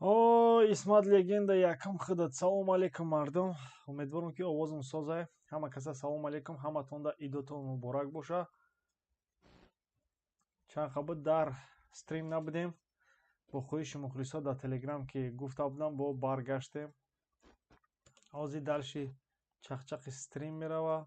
О, Исмат легенда якам худат. Салом алейкум мардум. Умедворам ки овозам созае. Ҳама каса салом алейкум. Ҳаматонда идотон муборак боша. Чанд хабар дар стрим набудем. Бо хоҳиши мухлисо дар телеграм ки гуфта будам бо баргаштем. ҳозир дарши чақчақи стрим мерава.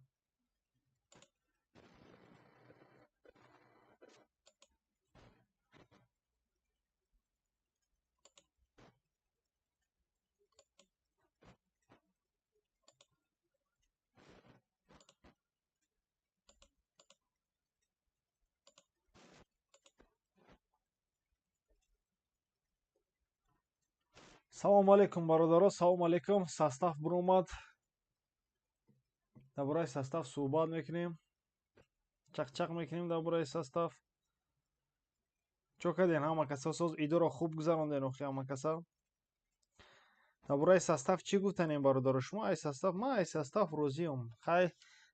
Салом алейкум бародаро, салом алейкум. Состав буромад. Дар бораи состав суҳбат мекунем. Чақчақ мекунем дар бораи состав. чо кардем ҳама каса? Соз идоро хуб гузарондем охи ҳама каса. Дар бораи состав чӣ гуфтанем бародаро? Шумо ай состав? Ман ай состав розиам. Хай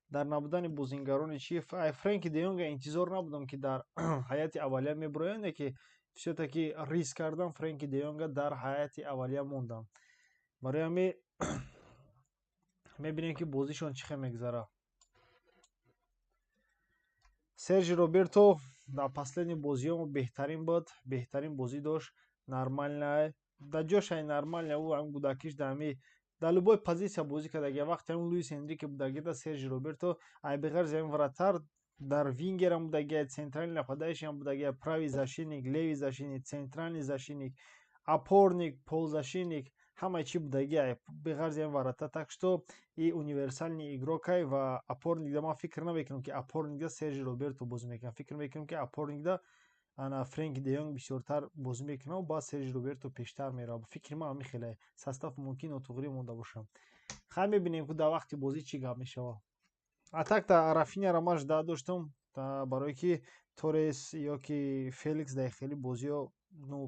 дар набудани бозингарони чи ай Френки де Йонга интизор набудам ки дар ҳайати аввалия мебурояне ки все-таки риск кардам Френки де Йонга дар ҳайати аввалия мондам. Барои ҳамин мебинем ки бозишон чӣ хел мегзара. Сержи Роберто дар последни бозиҳо беҳтарин буд, беҳтарин бозӣ дошт, нормальная. Дар ҷошай нормальная ӯ ҳам гудакиш дар ҳамин дар любой позитсия бозӣ кардаги вақте ҳам Луис Энрике будагида Сержи Роберто ай беғайр аз ин вратар дар вингерам будагия, центральный нападающий ҳам будагия, правый защитник, левый защитник, центральный защитник, опорник, полузащитник, ҳамаи чӣ будагия беғайр аз ин вратар. Так что и универсальный игрокай ва опорникда ман фикр намекунам ки опорникда Сержи Роберто бозӣ мекунад. Фикр мекунам ки опорникда ана Френки де Йонг бисёртар бозӣ мекунад ва баъд Сержи Роберто пештар меравад. Фикри ман ҳамин хеле состав мумкин нотуғрӣ монда бошад. Хай мебинем ки дар вақти бозӣ чӣ гап мешавад. Атакта Рафиняро ман жда доштам барое ки Торрес ё ки Феликс дар хеле бозиҳо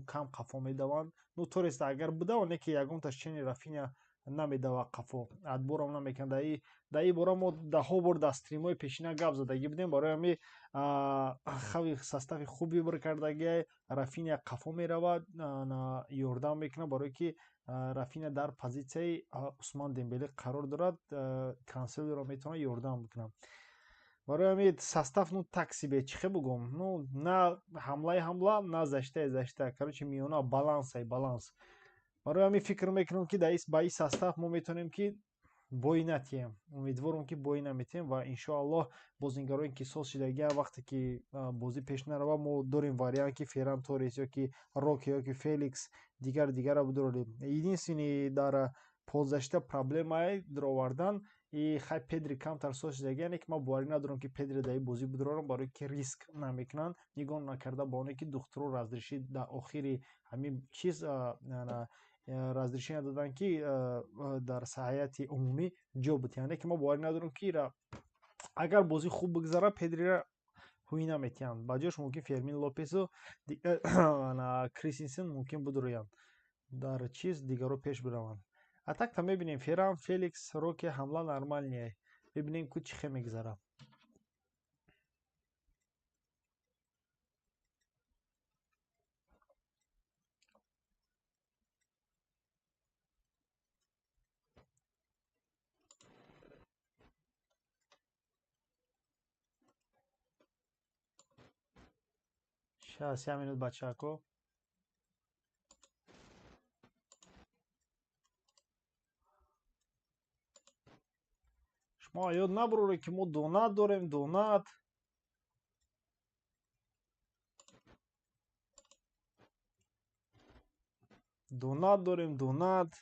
кам қафо медаванд. Торрес агар буда оне ки ягонташ чени Рафиня намедава қафо, адборам намекунад. Дар ин бора мо даҳо бор дар стримҳои пешина гап задаги будем. Барои ҳамин хави состави хуб вибр кардагиай Рафиня қафо меравад, ёрдам мекунад барое ки Рафиня дар позитсияи Усман Дембеле қарор дорад, Канселоро метавонад ёрдам бикунад. Барои ҳамин состав таксибе чӣ хел бугум? На ҳамла, на защита. Короче миёна баланс. Барои ҳамин фикр мекунам ки ба ин состав мо метавонем ки бой натиҳем. Умедворам ки бой наметиҳем ва иншоаллоҳ бозингароне ки соз шудагиан вақте ки бозӣ пеш нарава мо дорем вариант ки Ферран Торрес ё ки Роки ё ки Феликс дигара будорем. Единственный дар полузащита проблемаи даровардан и хай Педри камтар соз шудагиане ки ман боварӣ надорам ки Педри дар ин бозӣ бидорам, барое ки риск намекунанд. Нигоҳ накарда ба оне ки духтуро разрешӣ дар охири ҳамин чиз разрешение доданд ки дар ҳайати умумӣ ҷо бутиҳанд. Ки ман боварӣ надорам ки агар бозӣ хуб бигзара Педрира ҳуӣ наметиҳанд. Ба ҷош мумкин Фермин Лопесу Кристенсен мумкин бидороянд дар чиз дигаро пеш бираванд. Атакта мебинем Ферран, Феликс, Роки ҳамла нормальная. Бибинем ки чӣ хел мегзара. Сейчас 1 минут бачако. Шумо ёд набуроре ки мо донат дорем, донат. Донат дорем, донат.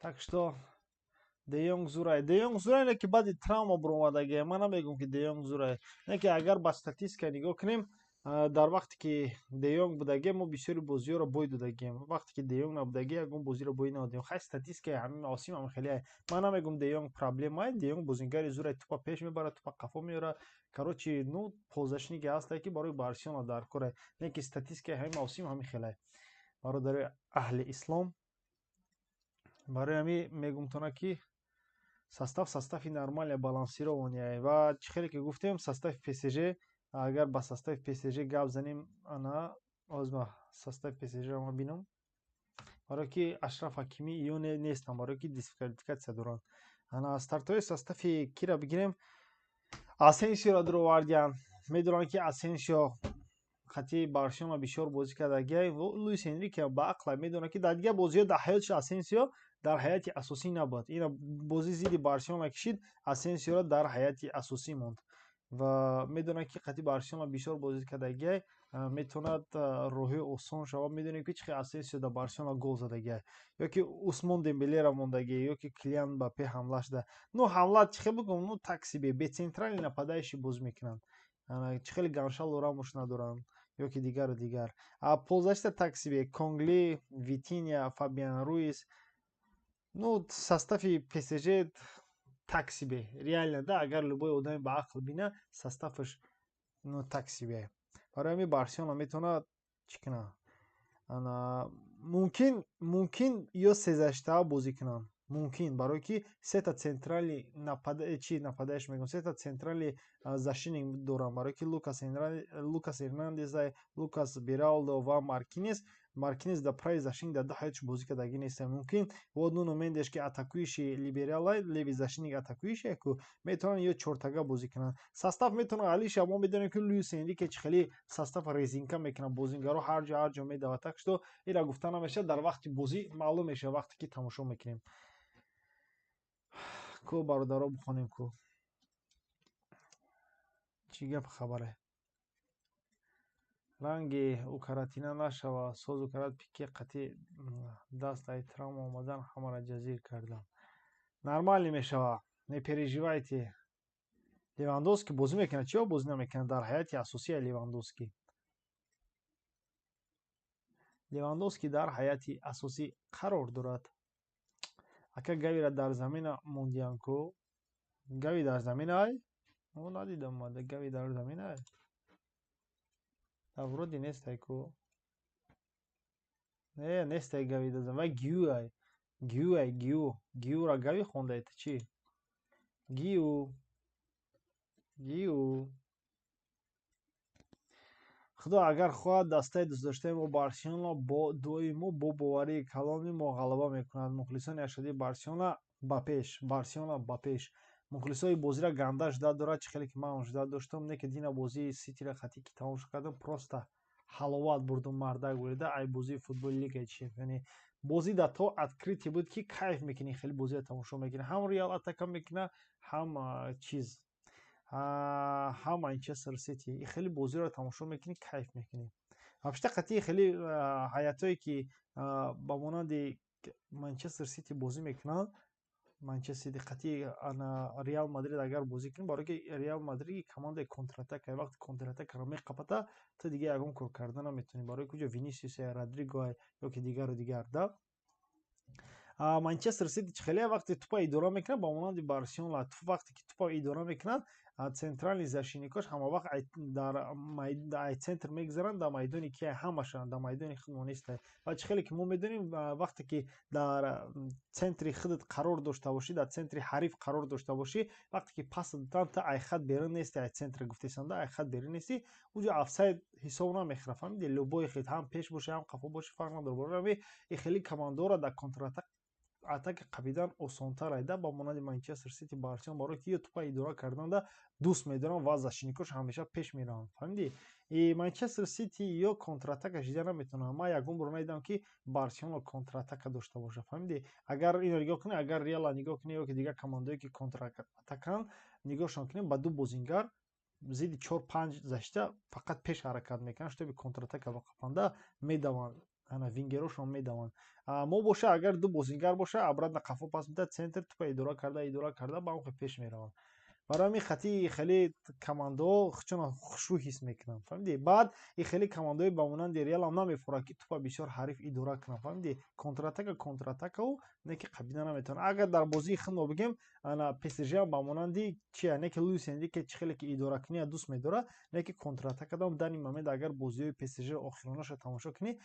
Так что Де Йонг зурай. Де Йонг зурай не ки баъди травма буромадаги. Ман намегум ки Де Йонг зурай. Не ки агар ба статистика нигоҳ кунем, дар вақте ки Де Йонг будаги мо бисёри бозиҳоро бой додагием. Вақте ки Де Йонг набудаги ягон бозиро бой надодем. Хай статистикаи ҳамин Осим ҳам хеле ман намегум Де Йонг проблемае. Де Йонг бозингари зурай, тупа пеш мебарад, тупа қафо меёрад. Короче, полузащитники ҳастае ки барои Барселона дар корае. Не ки статистикаи ҳамин Осим ҳамин хеле. Бародари аҳли ислом, барои ҳамин мегумтона ки состави нормалия балансированияй ва чӣ хеле ки гуфтем состави ПСЖ. Агар ба состави ПСЖ гап занем, ана озма состав PSG ма бинам. برای که اشرف حکیمی یا نیستم، برای که دیسکوالیفیکاسیا دارن. انا стартовый состави کی را بگیریم؟ اسنسیو را در آوردیم. میدونن که اسنسیو خطی بارسلونا بسیار بازی کرده. لوئیس انریکه با عقل میدونه که در دیگه بازی در حیاتش اسنسیو در حیات اساسی نبود. این بازی زیدی بارسلونا کشید، اسنسیو را در حیات اساسی موند و میدونه که خطی بارسلونا بسیار بازی کرده. میتوند روحی آسان شود. میدونیم که چه اسنسیو در بارسلونا گل زده، یا که عثمان دمبله را موندگی، یا که کلیان مباپه حملهش ده. نو حمله چه بگم، نو تاکسی به سنترال نپادایش باز میکنن. چه خیلی گانشال راموش ندارن یا که دیگر و دیگر. پوزشت تاکسی کنگلی، ویتینیا، فابیان رویس. نو ساستافی PSG تاکسی به ریال ده. اگر لبای آدم با عقل بینه ساستافش نو تاکسی به. برای می بارسلونا میتونه چیکنه. انا ممکن یا سزشته بازی کنن. ممکن برای که سه تا سنترالی نپادایش میگم، سه تا سنترالی زاشینگ دارن. برای که لوکاس هرناندز، لوکاس بیراولدو و مارکینز در پرای زاشینگ در هیچ بازی کردگی نیست. ممکن و نونو مندش که اتاکویش لیبرال لوی زاشینگ اتاکویش که میتونن یا چورتاگا بازی کنن. ساستاف میتونه علی شما میدونن که لوئیس انریکه خیلی ساستاف ریزینکا میکنه. بازیگرا هر جا میدوه تاک شده. اینا گفته نمیشه، در وقت بازی معلوم میشه، وقتی که تماشا میکنیم. کو برادرها بخونیم کو چی گپ خبره. رنگی او کاراتینا نشوه، سوز و کارات پیکی قطعی دست احترام آمدن همه را جزیر کردم. نرمالی میشوه، نپریجیوایتی. لیواندوسکی بازی میکنه، چیا بازی نمیکنه در حیات اساسی؟ لیواندوسکی در حیات اساسی قرار دارد. اکا گوی را در زمین موندیان کو. گوی در زمین های؟ او ندیدم ماده گوی در زمین های. افرودی نیست کو. نه نیست گوی در زمین. گیو های. گیو را گوی خونده ایت چی؟ گیو خدا اگر خواهد دسته دوست داشته ما بارسلونا با دویمو با باوری کلامی ما غلبه میکند. مخلصان اشدی بارسلونا با پیش. مخلصای بازی را گندش داد دارد. چه خیلی که من اونش داد داشتم، نه که دینا بازی سیتی را خطی که تماشا کردم پروستا حلاوت بردم مرده گویده. ای بازی فوتبال لیگ چیف، یعنی بازی در تو ادکریتی بود که کیف میکنی، خیلی بازی را تماشا میکنی. هم ریال اتاک میکنه، هم چیز هم مانچستر سیتی. خیلی بازی رو تماشا میکنی، کیف میکنی. ابشته قطعی خیلی حیاتایی که با مانند مانچستر سیتی بازی میکنن. مانچستر سیتی قطعی ریال مادرید اگر بازی کنی، برای که ریال مادرید کمانده کنتراتاک وقت کنتراتاک رو میقپته تو دیگه اگه کار کردن نمیتونی. برای کجا وینیسیوس رودریگو یا که دیگر ده. مانچستر سیتی خیلی وقتی توپ اداره میکنه با مانند بارسلونا. تو وقتی که توپ اداره میکنن سنترال زاشینیکاش همه وقت در سنتر میگذارن در میدانی که همشان در میدانی خودمون نیست. و خیلی که ما میدونیم وقتی که در سنتری خودت قرار داشته باشی، در سنتری حریف قرار داشته باشی، وقتی که پاس دادن تا ای خط بیرون نیست، ای سنتر گفتیسنده ای خط بیرون نیستی، اونجا آفساید حساب نمیخوره. فهمیدی؟ لوبوی خط هم پیش باشه هم قفا باشه فرق نداره. برای خیلی کماندورا در کنتر اتاک قبیدن آسان‌تر ایده با مانند مانچستر سیتی بارسلونا. برای که توپ اداره کردن ده دوست میدارن و زاشینیکوش همیشه پیش میرن. فهمیدی؟ مانچستر سیتی یا کنتر اتاک دیده نمیتونه. ما یکم برو ندیدم که بارسلونا کنتر اتاک داشته باشه. فهمیدی؟ اگر اینو نگاه کنی، اگر ریال نگاه کنی یا که دیگه کماندویی که کنتر اتاکن نگاهشون کنی، با دو بازیگر زید 4-5 زشته فقط پیش حرکت میکنن. شده به کنتر اتاک و قپنده میدوان. انا وینگروشون میدوان. ما باشه اگر دو بازیگر باشه ابرد قفا پاس میده سنتر توپ اداره کرده با اون پیش میرون. برای می خطی خیلی کماندو چون خوشو حس میکنم. فهمیدی؟ بعد این خیلی کماندوی با مانند ریال هم نمیفوره که توپ بسیار حریف اداره کنه. فهمیدی؟ کنتر اتاک او نه که قبیله نمیتونه. اگر در بازی خود ما بگیم انا پی اس جی با مانندی چیه، نه که لوئیس انریکه خیلی که اداره کنی دوست میداره، نه که کنتر اتاک دام در این موقع اگر بازی پی اس جی آخرانش تماشا کنی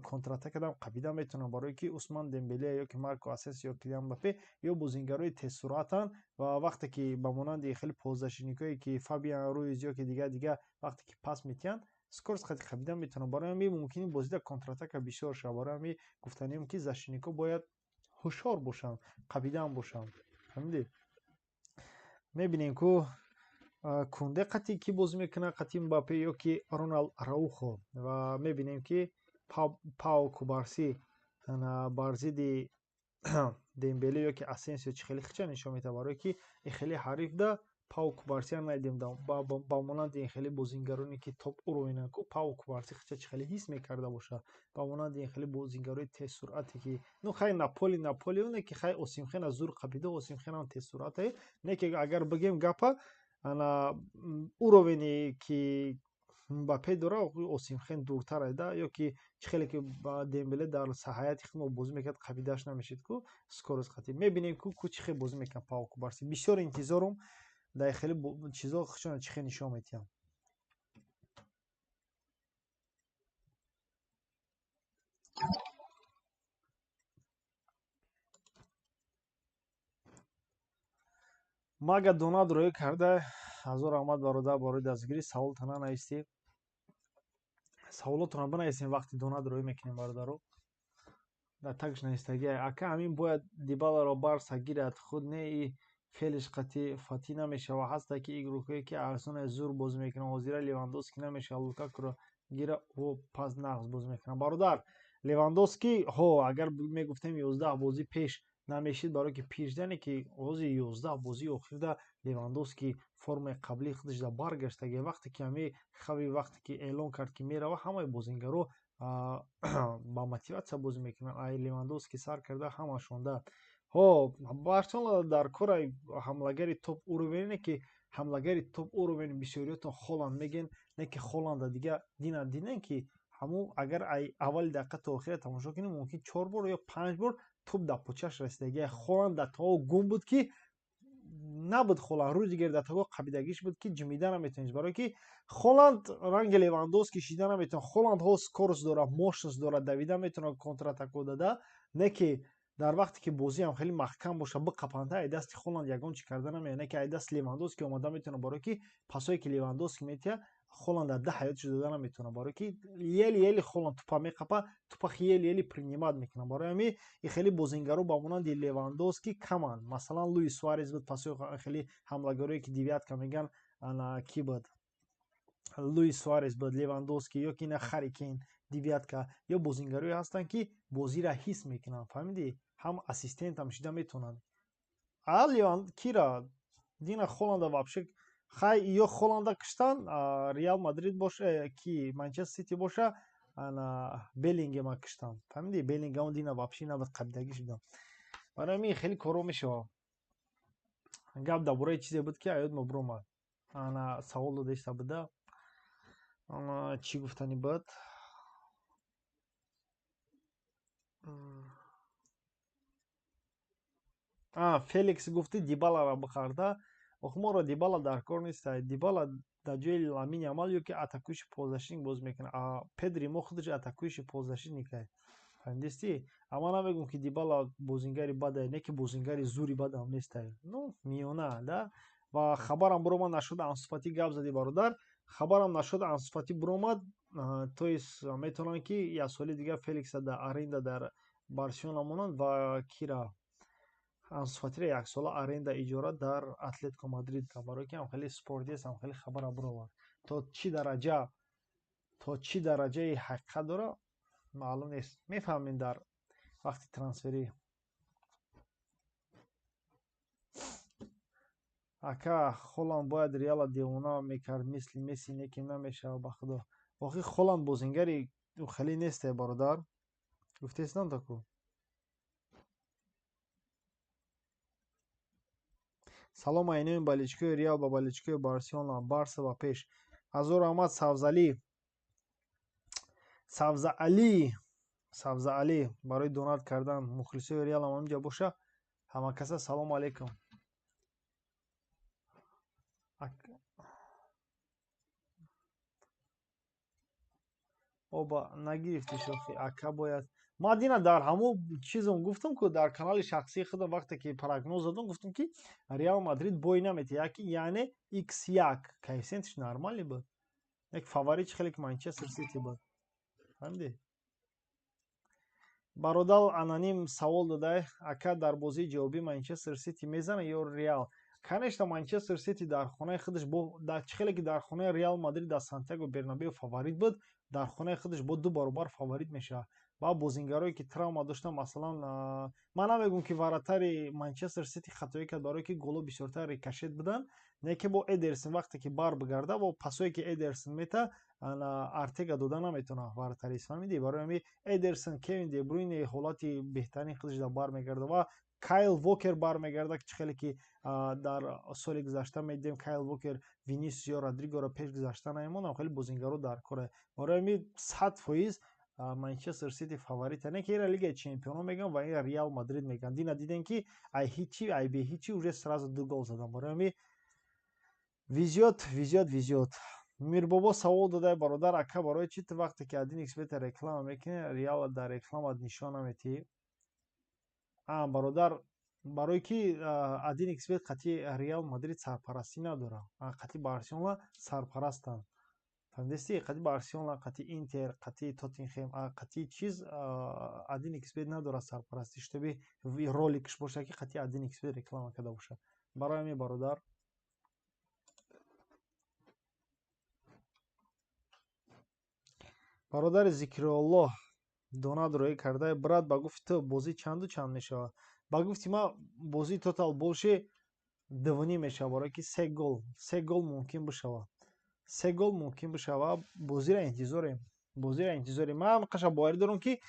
کنتر اتاک دام قبیله میتونه. برای که عثمان دمبله یا که مارکو آسنسیو یا کلیان مباپه یا بازیگرای تیز سرعتن و وقتی که با مانند خیلی پوزیشنیکایی که فابیان رویز یا که دیگه وقتی که پاس میتین скорост хати қабида метавонад. Барои ҳамин мумкини бозида контратака бисёр шавад. Барои ҳамин гуфтанем ки защитникҳо бояд ҳушёр бошанд, қабидаам бошанд. Фаҳмидед? мебинем ку Кунде қати ки бозӣ мекунад, қати Мбаппе ё ки Роналд Араухо, ва мебинем ки Пау Кубарси бар зидди Дембеле ё ки Асенсио чӣ хеле хича нишон медиҳад, барое ки ин хеле ҳариф да Пау Кубарсиа надидем ба монанди ин хеле бозингароне ки топ уровенанд ку Пау Кубарси хича чӣ хеле ҳис мекарда бошад, ба монанди ин хеле бозингарои тезсуръате ки ну хай Наполе оне ки хай Осимхен аз зур қабида, Осимхенам тезсуръате, не ки агар бигем гапа уровени ки Мбаппе дора Осимхен дуртар айда, ё ки чӣ хеле ки Дембеле дар ҳайати худмо бозӣ мекард қабидаш намешид ку скорост қати. Мебинем ку чӣ хеле бозӣ мекунад Пау Кубарси. Бисёр интизорум дар хеле чизо хушона чӣ хеле нишон медиҳам. Мага Донат роё карда ҳазор раҳмат бародар бораи дастгирӣ саволтона наистӣ. Саволотона бинависем вақти Донат роё мекунем бародаро. Да такш наистагӣ ака ҳамин бояд Дибаларо Барса гирад, худ не и Фелиш қати Фати намешава. Ҳаста ки игрокое ки Арсенал зур бозӣ мекунанд, ҳозира Левандовски намешава Лукакуро гира ӯ пас нағз бозӣ мекунад. Бародар Левандовски агар мегуфтем 11 бозӣ пеш намешид, барое ки пиждане ки ози 11 бозии охирда Левандовски формаи қаблии худаш да баргаштаги вақте ки ҳамин хави вақте ки эълон кард ки мерава, ҳамаи бозингаро ба мотиватсия бозӣ мекунанд. Ай Левандовски сар карда ҳамашонда. Барселона дар кораи ҳамлагари топ уровен не ки ҳамлагари топ уровен бисёриётон Холланд мегӯянд, не ки Холланда дига дидем ки ҳамун агар ай аввали дақиқа то охира тамошо кунем, мумкин 4 бор ё 5 бор туп дар почаш расидагии Холланд дар того гум буд ки набуд. Холланд рӯзи дигар дар того қабидагиш буд ки ҷимида наметавонист, барое ки Холланд ранги Левандовски шида наметавонад. Холланд скорост дорад, мощност дорад, давида метавонад контратака дада, не ки дар вақте ки бозиам хеле маҳкам боша биқапанда ай дасти Холланд ягон чӣ карда намеяд, не ки ай дасти Левандовски омада метавонад, барое ки пасое ки Левандовски метиҳад Холланд дар 10 ҳаётиш дода наметавонад, барое ки ели Холланд тупа меқапа, тупа ели принимат мекунад. Барои ҳамин ин хеле бозингаро ба монанди Левандовски каманд. Масалан Луис Суарес буд, пасои хеле ҳамлагорое ки девятка меган ки буд, Луис Суарес буд, Левандовски ё ки на Харри Кейн девятка, ё бозингарое ҳастанд ки бозира ҳис мекунанд. Фаҳмидӣ? ҳам ассистентам шида метавонанд. Кира дина Холланда вообще хай ё Холланда киштан Реал Мадрид боша ки Манчестер Сити боша Беллингема киштан. Фаҳмидӣ? Беллингем дина вообще набуд қабидагиш будам. Барои ҳамин хеле коро мешавад. Гап дар бораи чизе буд ки аёдма биромад. Савол дода иста буда. Чӣ гуфтанӣ буд? Феликс гуфти Дибаларо бихарда. Охи моро Дибала дар кор нест. Дибала дар ҷои Ламин Ямал ё ки атакуиши ползашин бозӣ мекунад. Педри мо худаш атакуиши ползашин мекунад. Фаҳмидистӣ? Ама намегӯм ки Дибала бозингари баде, не ки бозингари зури бадам нест. Ну миёна да. Ва хабарам биромад нашуд Ансу Фати гап задӣ бародар. Хабарам нашуд Ансу Фати биромад. То есть метавонанд ки як соли дигар Феликса дар аренда дар Барселона монанд ва кира Ансу Фатиро яксола аренда иҷора дар Атлетико Мадрид кунад. Барое ки ҳам хеле спортист, ҳам хеле хабара биромад. То чӣ дараҷаи ҳақиқат дора маълум нест. Мефаҳмем дар вақти трансферӣ. Ака Холланд бояд Реала девона мекард мисли Месси, не ки намешавад ба худо. Охи Холланд бозингари хеле нест бародар. Гуфтестам таку. Салом айнои баличкои Реал ба баличкои Барселона, Барса ба пеш. Ҳазор раҳмат Савзаали барои донат кардан. Мухлисои Реал ҳам ҳамҷа боша. Ҳамакаса салому алейкум. Оба нагирифти шохи ака бояд. Мадина дар ҳамун чизом гуфтам ку дар канали шахсии худам вақте ки прогноз додам гуфтам ки Реал Мадрид бой наметиҳад, яъне X1 коэффициентиш нормалӣ буд. یک فاورит خیلی که منچستر سیتی بود. فهمیدی؟ бародар аноним савол дода ака дар бозии ҷавобӣ манчестер сити мезана ё реал? Конечно, манчестер сити дар хонаи худаш чӣ хеле ки дар хонаи реал мадрид дар сантьяго бернабеу фаворит буд, дар хонаи худаш бо ду баробар фаворит мешавад. Ба бозингароне ки травма доштанд, масалан ман намегӯям ки варатари манчестер сити хатоӣ кард, барое ки голҳо бисёртар рикошет буданд, не ки бо Эдерсон вақте ки бар бигарда бо пасое ки Эдерсон мета Артега дода наметавонад варатарист. Фаҳмидӣ? Барои ҳамин Эдерсон, Кевин Де Брюйне ҳолати беҳтарини худаш дар бар мегарда ва Кайл Вокер бармегарда, ки чӣ хеле ки дар соли гузашта медидем Кайл Вокер Винисиус ё Родригоро пеш гузашта намемонад. Хеле бозингаро дар кора. Барои ҳамин 100% манчестер сити фаворита. Не ки ира лигаи чемпионон мегӯям ва ира Реал Мадрид мегӯям. Дина дидем ки ай ҳичи ай беҳичи уже сразу ду гол задан. Барои ҳамин визиёт. Мирбобо савол дода бародар ака барои чӣ ту вақте ки 1xbet реклама мекунӣ, Реал дар рекламат нишон наметиҳӣ? Бародар, барое ки 1xbet қатъи Реал Мадрид сарпарастӣ надорад. Қатъи Барселона сарпарастанд. Фаҳмидисти? Қатъи Барселона, қатъи Интер, қатъи Тоттенхем, қатъи чиз 1xbet надорад сарпарастӣ. Шутоби роликш бошад ки қатъи 1xbet реклама карда бошад. Барои ҳамин бародар бародари Зикриоллоҳ донад роӣ карда брат ба гуфти ту бозӣ чанду чанд мешавад? Ба гуфти ман бозии тотал болши 2.5 мешавад, барое ки 3 гол мумкин бишавад. 3 гол мумкин бишавад. Бозиро интизорем. Ман қаша боварӣ дорам ки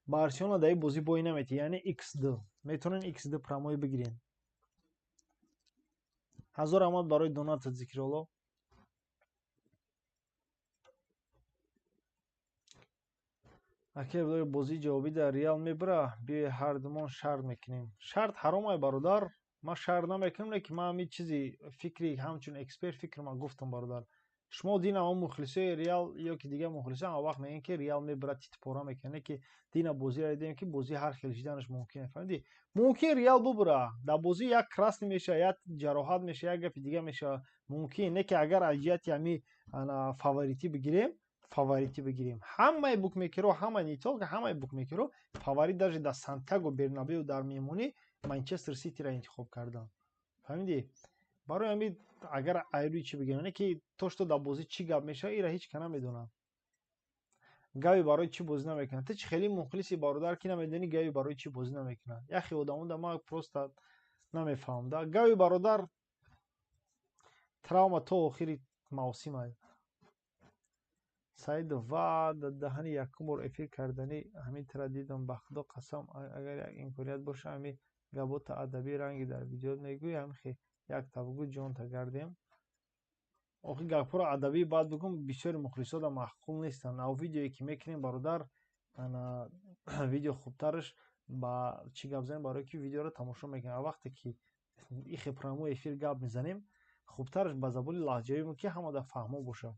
Барселона дар ин бозӣ бой наметиҳад, яъне x2. Метавонен x2 промои бигирен. 1000 рамад барои донатат Зикриоллоҳ. Акер бозии ҷавобӣ дар Реал мебара, биёи ҳардумон шарт мекунем. Шарт ҳаром ай бародар. Ман шарт намекунам, лекин ман ҳамин чизи фикри ҳамчун эксперт фикрма гуфтам бародар. Шумо дина ҳам мухлисои Реал ё ки дига мухлисон ҳар вақт мегӯянд ки Реал мебара титпора мекунад, не ки дина бозиро дидем ки бозӣ ҳар хел шиданаш мумкин. Фаҳмидӣ? Мумкин Реал бубара. Дар бозӣ як красный мешавад, як ҷароҳат мешавад, як гапи дига мешавад. Мумкин. Не ки агар аз ҷиҳати ҳамин фаворитӣ бигирем. Ҳамаи букмекерҳо, ҳамаи нитока, ҳамаи букмекерҳо фаворит даже дар Сантьяго Бернабеу дар меҳмонӣ Манчестер Ситиро интихоб карданд. Фаҳмидӣ? Барои ҳамин агар айрӯи чӣ бигирем, не ки то што дар бозӣ чӣ гап мешавад, ира ҳеҷ ка намедонам. Гави барои чӣ бозӣ намекунад? Ту чӣ хеле мухлиси бародар ки намедонӣ гави барои чӣ бозӣ намекунад? Яхи одамон ман просто намефаҳмам. Гави бародар травма то охири мавсим аст. Саидов ва даҳани якум бор эфир кардани ҳаминтара дидам. Ба худо қасам, агар як имконият боша ҳамин габота адабӣ ранги дар видео мегӯям, хе як табгу ҷонта гардем. Охи гапҳоро адабӣ баъд бигӯм, бисёри мухлисода маъқул нестанд. Ав видеое ки мекунем бародар, видео хубтараш ба чӣ гап занем, барое ки видеоро тамошо мекунем. Вақте ки ихе прямой эфир гап мезанем, хубтараш ба забони лаҳҷавӣ ки ҳамада фаҳмо бошад.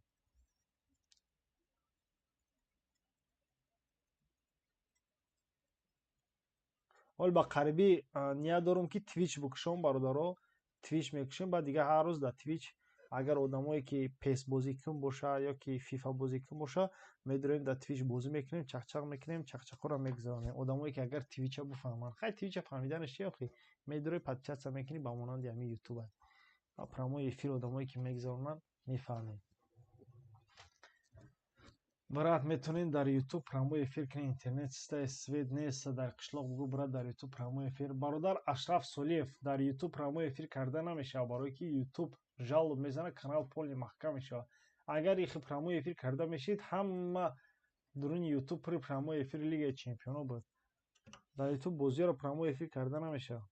ҳол ба қарибӣ ният дорам ки Twitch бикушам бародаро. Twitch мекушем, баъд дига ҳар рӯз дар Twitch агар одамое ки PES бозикун бошад ё ки FIFA бозикун бошад, медорем дар Twitch бозӣ мекунем, чақчақ мекунем, чақчақҳоро мегузаронем. Одамое ки агар Twitch-а бифаҳманд. Хай Twitch-а фаҳмиданаш чи охи? Медори подписатсия мекунӣ ба монанди ҳамин YouTube. Прямой эфир одамое ки мегузаронанд мефаҳмем. Брат, метавонем дар YouTube прямой эфир кунем. Интернет свет нест, дар қишлоқ бигӯ брат дар YouTube прямой эфир. Бародар Ашраф Солиев, дар YouTube прямой эфир карда намешавад, барое ки YouTube жалоб мезанад, канал полни маҳкам мешавад. Агар ихи прямой эфир карда мешид, ҳама дуруни YouTube пури прямой эфир Лигаи Чемпионон буд. Дар YouTube бозиро прямой эфир карда намешавад.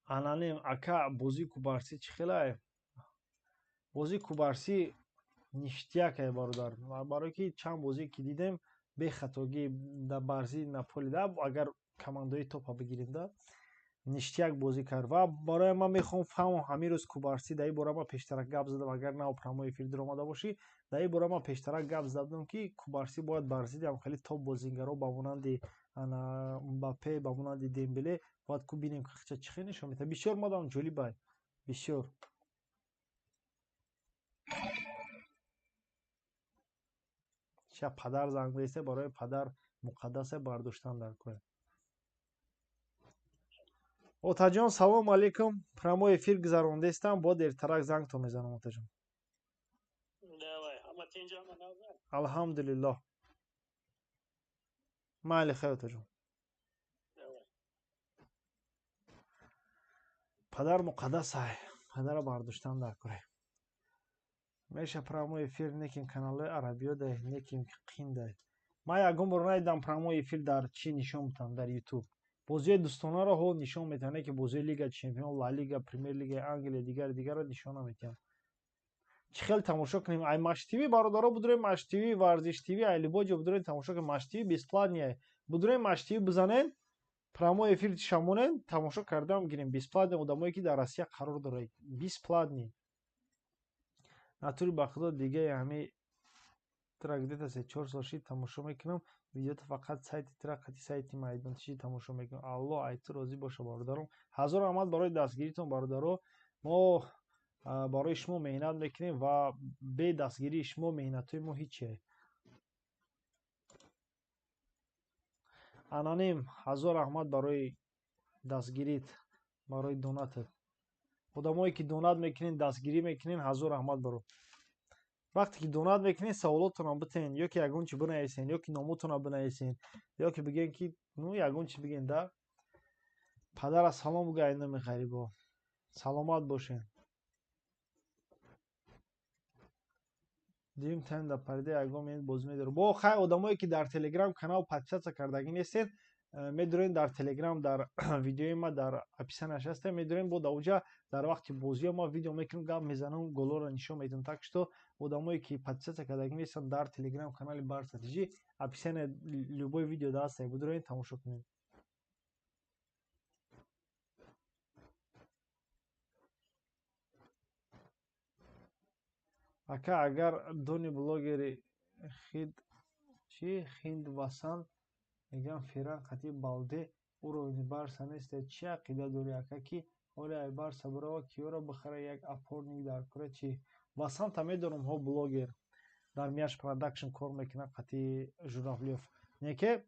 Аноним ака, бозии кубарсӣ чӣ хелае? Бозии кубарсӣ ништяк ай бародар. Барое ки чанд бозие ки дидем бехатогӣ дар барзи Наполи, агар командаи топа бигирем да, ништияк бозӣ кард ва барои ман мехоҳам фаҳмам ҳамин рӯз кубарсӣ дар ин бора ман пештарак гап задам агар нав промои эфир диромада бошӣ дар ин бора ман пештарак гап задам ки кубарсӣ бояд бар зидди ҳамхеле топ бозигаро ба монанди Мбаппе ба монанди Дембеле бояд ку бинем ки чӣ хел нишон медиҳад. Бисёр модам ҷолибай бисёр. ша падар занг мезанад барои падар муқаддасе бардоштан дар кор. Отаҷон салому алайкум. Прямой эфир гузарондестам бо дертарак зангтон мезанам отаҷон. Алҳамдулиллоҳ. Майли хай отаҷон. Падар муқаддасай падара бардоштан дар кор. Меша прямой эфир некин каналои арабиё дай некин қин дай. Ман ягон бор надидам прямой эфир дар чӣ нишон метавонам дар YouTube. Бозии дӯстонаро ҳо нишон метавонам, не ки бозии Лига Чемпион, Ла Лига, Премер Лигаи Англия, дигарро нишон наметиҳам. Чӣ хел тамошо кунем? Ай Матч ТВ бародаро будурем Матч ТВ, Варзиш ТВ, ай либо ҷо будурем тамошо кунем. Матч ТВ бесплатния. Будурем Матч ТВ бизанем, прямой эфир шамонем, тамошо кардам гирем. Бесплатния одамое ки дар Россия қарор дорад. Бесплатния. Натури ба худо дига ҳами тра где-то 3-4 сол шид тамошо мекунам. Видеото фақат сайти тра қати сайти майдончи тамошо мекунам. Алло ай ту розӣ боша бародаром. Ҳазор раҳмат барои дастгиритон бародаро. Мо барои шумо меҳнат мекунем ва бе дастгирии шумо меҳнатҳои мо ҳиче. Аноним ҳазор раҳмат барои дастгирит, барои донатат. Одамое ки донат мекунен, дастгирӣ мекунен, ҳазор раҳмат баро. Вақте ки донат мекунен, саволотонам битен, ё ки ягон чӣ бинависен, ё ки номутонам бинависен, ё ки бигӯен ки ну ягон чӣ бигӯен да. Падара салом гӯ ай номи ғарибо. Саломат бошен. Дим тайм да парида ягон минут бозӣ медорем. Бо хай одамое ки дар Telegram канал подписатсия кардагӣ нестед, медорем дар Telegram дар видеои ма дар описаниаш ҳастем, медорем бо даоҷа дар вақти бозиё ма видео мекунам, гап мезанам, голоро нишон медиҳам. Так что одамое ки подписатсия кардагӣ нестанд дар Telegram канали Барстратежӣ описания любой видео даст, будурем тамошо кунем. Ака агар дони блогери Хиндвасан мегӯям феран қатъи балде уровни Барса нестед. Чӣ ақида дорӣ ака ки оли ай Барса бурава киёро бихара як опорник дар кора чӣ? Васанта медонам ҳо блогер дар Мяч Production кор мекунад қатъи Журавлёв. Неке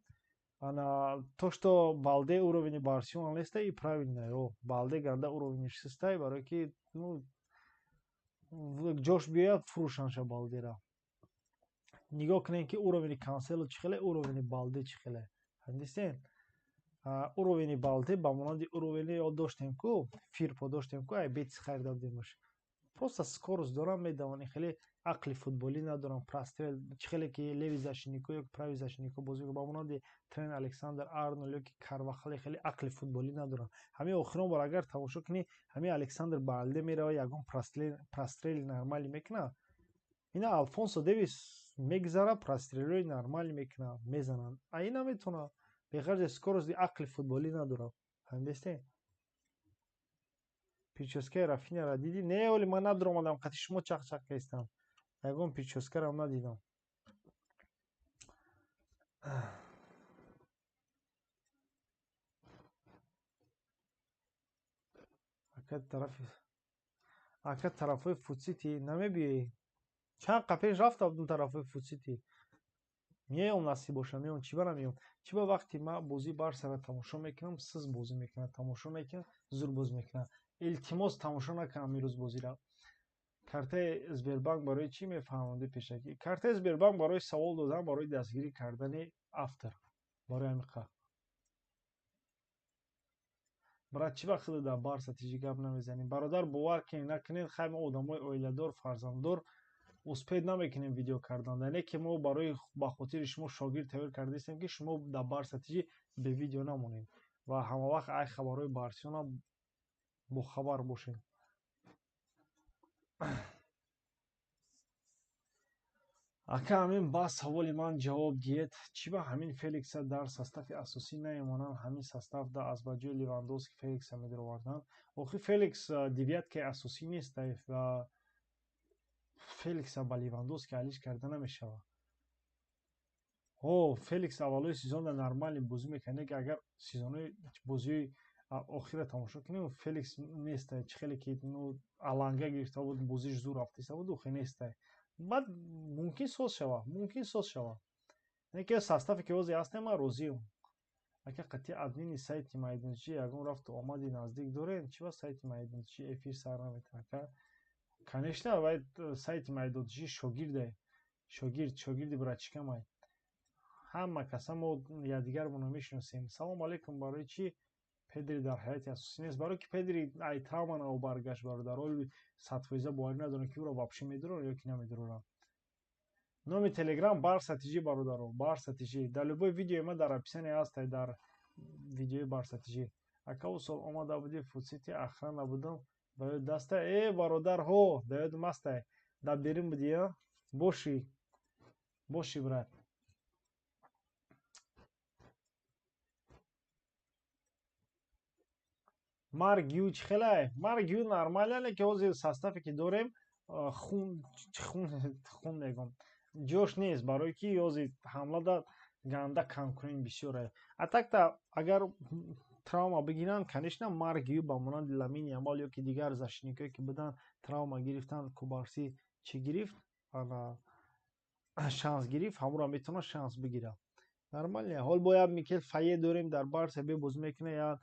то, что балде уровни Барселона нестай, и правильно. Балде ганда уровни шестай, барои ки ну ҷош биёяд фурӯшанша балдера. Нигоҳ кунем ки уровни Кансело чӣ хеле, уровни балде чӣ хеле. Ҳандисен уровни балде ба монанди уровни доштем ку Фирпо доштем ку ай бетис харида будем баш. Просто скорост дорам медавонӣ, хеле ақли футболӣ надорам. Прострел чӣ хеле ки леви защитнико ё прави защитнико бозӣ ба монанди Трент Александр Арнольд ё ки Карвахал хеле ақли футболӣ надорам. Ҳамин охирон бор агар тамошо кунӣ, ҳамин Александр балде мерава ягон прострели нормалӣ мекунад. Ина Алфонсо Девис мегзара прострелои нормалӣ мекунад, мезанад. Ай наметавонад. Бехарҷи скорости ақли футболӣ надорад. Ҳандистен? Прическаи Рафиняро дидӣ? Не, оли ман надуромадам қатъи шумо чақ-чақ кестам. Ягон прическаро надидам. Ака тарафои Фудсити намебиёӣ? Чанд қапеш рафта будум тарафои Фудсити. Меом насиб боша, меом чӣ ба намеом. Чӣ ба вақти ман бозии Барсаро тамошо мекунам, сиз бозӣ мекунад, тамошо мекунад, зур бозӣ мекунад. Илтимос тамошо накунам имрӯз бозиро. Картаи Сбербанк барои чӣ мефаҳмонди пешакӣ? Картаи Сбербанк барои савол додан, барои дастгирӣ кардани автор. Барои ҳамин брат, чӣ вақт дар Барстратежӣ гап намезанем? Бародар бовар кунед накунед, хай мо одамои оиладор, фарзанддор успед намекунем видео карданда. Не ки мо барои ба хотири шумо шогирд тайёр кардастем ки шумо дар Барстратежӣ бе видео намонед ва ҳамавақт ай хабарҳои Барселона бохабар бошед. ака ҳамин ба саволи ман ҷавоб диҳед, чӣ ба ҳамин Феликса дар состави асосӣ наемонанд? ҳамин составда аз ба ҷои Левандовски Феликса медароварданд. Охир Феликс девяткаи асосӣ нест ва Феликса ба Левандовски алиш карда намешавад. Феликс аввалои сезонда нормалӣ бозӣ мекард, агар сезонаи бозии охира тамошо кунем, Феликс нест чӣ хеле ки аланга гирифта буд, бозиш зуд рафтиста буд, охир нест. Баъд мумкин соз шавад. Неки составе ки ҳозир ҳастем, ман розиам. Ака қати админи сайти майдончи ягон рафту омади наздик дорем, чӣ ба сайти майдончи эфир сар наметавад? Конечно, бояд сайти майдончи шогирди Брачкамай. Ҳама каса мо якдигармонро мешиносем. Салом алейкум. Барои чӣ Педри дар ҳайати асосӣ нест? Барои ки Педри ай травма баргашт, бародарои 100% боварӣ надорам ки ӯро вообще медоранд ё ки намедоранд. Номи Telegram Barsa TG бародаро, Barsa TG. Дар любой видеои ман дар описание ҳаст, дар видеои Barsa TG. Ака усол омада будӣ футсити ахра набудам. Ба ёд даста бародарҳо, ба ёдам астай. Дар берин будӣ, боши брат. Маргю чӣ хелай? Маргю нормале ки ҳозир составе ки дорем хун мегӯм. Ҷош нест, барои ки ҳозир ҳамлада ганда камкунин бисёре. Атакта агар травма бигиранд, конечно, Маргю ба монанди Ламин Ямал ё ки дигар зашиникое ки буданд травма гирифтанд, Кубарси чӣ гирифт? Шанс гирифт, ҳамонро метавонад шанс бигирад. Нормале. Ҳол бо як Микел Фае дорем дар Барса бозӣ мекунад, як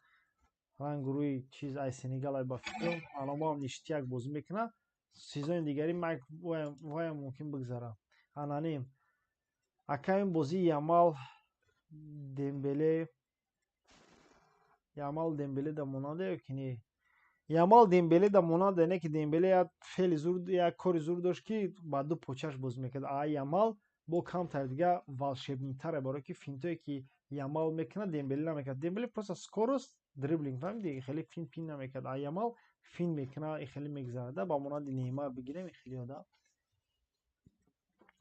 ранг рӯи чиз ай Сенегал ай ба фикрам аламам ништияк бозӣ мекунад. Сезони дигари ваям мумкин бигзарад. Ананим акаин бозии Ямал Дембеле да монанда ё ки не? Ямал Дембеле да монанда не ки Дембеле як фели зур, як кори зур дошт ки ба ду почаш бозӣ мекард. Ямал бо камтар дига волшебнитаре, барои ки финтое ки Ямал мекунад Дембеле намекард. Дембеле просто скорост дриблинг фаҳмидӣ, хеле фин намекард. Ямал фин мекунад, хеле мегзарад. Ба монанди Неймар бигирем, хеле ода.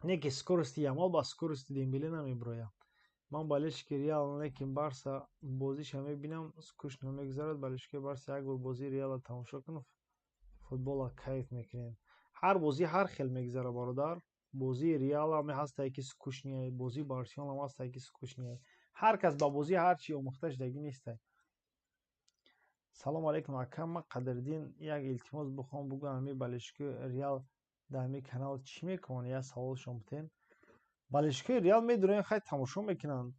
Не ки скорости Ямал ба скорости Дембеле намеброяд. Ман балешки Реал, лекин Барса бозиша мебинам, скучно мегзарад. Балешки Барса як бор бозии Реала тамошо кунам, футбола кайф мекунем. Ҳар бозӣ ҳар хел мегзарад бародар. Бозии Реал ҳам ҳастае ки скучнее, бозии Барселона ҳам ҳастае ки скучнее. Ҳар кас ба бозӣ ҳар чӣ омӯхта шудагӣ нестае. Салом алейкум ака, ман Қадриддин як илтимос бихоҳам бугӯ ҳамин балешки Реал дар ҳамин канал чӣ мекунанд? Як савол шумо бутен. Балешкои Реал медонем хай тамошо мекунанд.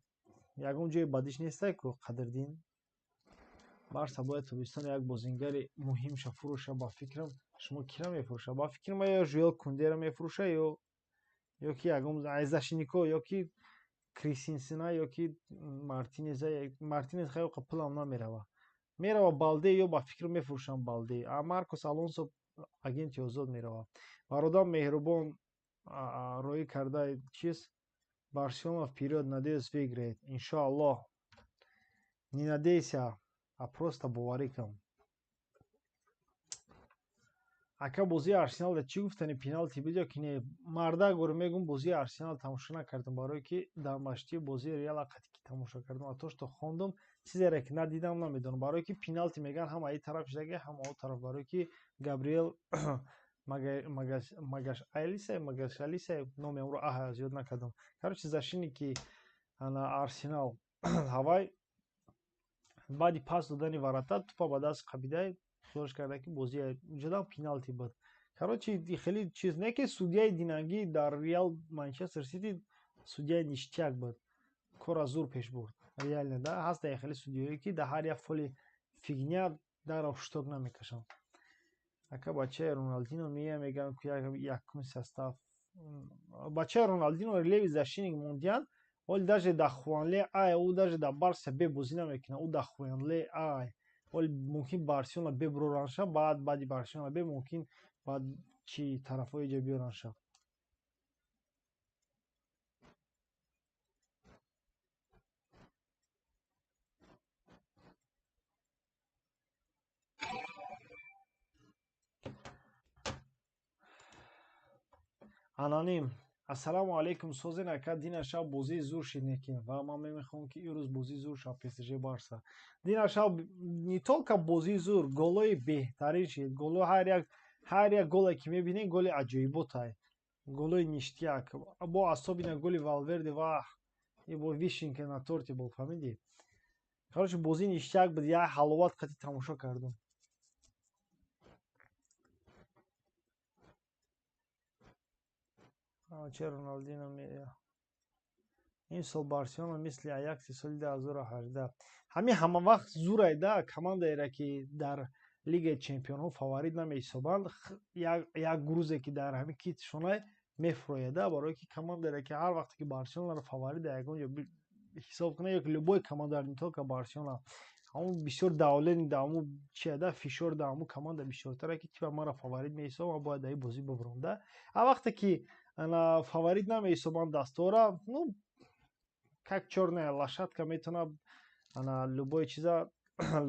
Ягон ҷои бадиш нестае ку Қадриддин. Барса бояд тобистон як бозингари муҳимша фурӯша. Ба фикрам шумо кира мефурӯша? Ба фикри ман ё Жуэл Кундера мефурӯша ё ки ягон Айзашнико ё ки Крисенсена ё ки Мартинеза. Мартинез хайоқа пулам намерава. Мерава Балде ё ба фикр мефурӯшам Балде. Маркос Алонсо агенти озод мерава. Бародар меҳрубон роӣ карда чиз Барселона вперед, надеюсь выиграет. Иншоаллоҳ. Не надейся, а просто боварӣ кун. Ака бозии Арсенал да чӣ гуфтани пеналти буд ё ки не? Марда гӯро мегӯм бозии Арсенал тамошо накардам, барое ки дар маштии бозии Реал қати ки тамошо кардам, атошто хондам, чизере ки надидам намедонам. Барое ки пеналти мегӯянд ҳам аи тараф шудагӣ, ҳам он тараф. Барое ки Габриэл Магашалисе номи амро зиёд накардам. Короче, зашини ки Арсенал ҳавай баъди пас додани варата тупа ба даст қабидай хиёлш карда ки бозӣ ҷадан пеналти буд. Короче, хеле чиз не ки судяи динагӣ дар Реал Манчестер Сити судяи ништияк буд. Кора зур пеш бурд. Реально да ҳаста хеле судиёе ки дар ҳар як фоли фигня даро шток намекашанд. Ака бачаи Роналдино мегӯям ки якум состав. Бачаи Роналдино Леви Зашинг мондиан. Оли даже да Хуанле ай ӯ даже да Барса бе бозӣ намекунад. Ӯ да Хуанле ай. Оли мумкин Барселона бе бироранша, баъди Барселона бе мумкин баъд чи тарафҳо иҷо биёранша. Аноним ассалому алайкум созин ака дина шаб бозии зур шинекин ва ман мемехоҳам ки ирӯз бозии зур шаб псж барса дина шаб не толка бозии зур голҳои беҳтарин шид голҳо ҳар як голе ки мебинем голи аҷоиботай голҳои ништяк бо асобина голи валверде ва бо вишенка на торте бол фаҳмидӣ короче бозии ништяк буд як ҳаловат қати тамошо кардам чера Роналдино ин сол Барселона мисли Аякси соли 2018 ҳама вақт зурайда командаере ки дар Лигаи Чемпионҳо фаворит намеҳисобанд як грузе ки дар ҳамин китшонай мефурояда барое ки командаере ки ҳар вақте ки Барселонаро фаворит дар ягон ҷо ҳисоб кунад як любой команда не толка Барселона ҳамун бисёр давлени да ҳамун чиада фишор да ҳамун команда бисёртара ки типа маро фаворит меҳисобам бояд дар ин бозӣ бибурам да ҳар вақте ки фаворит намеҳисобанд дастора ну как чёрная лошадка метавонад любой чиза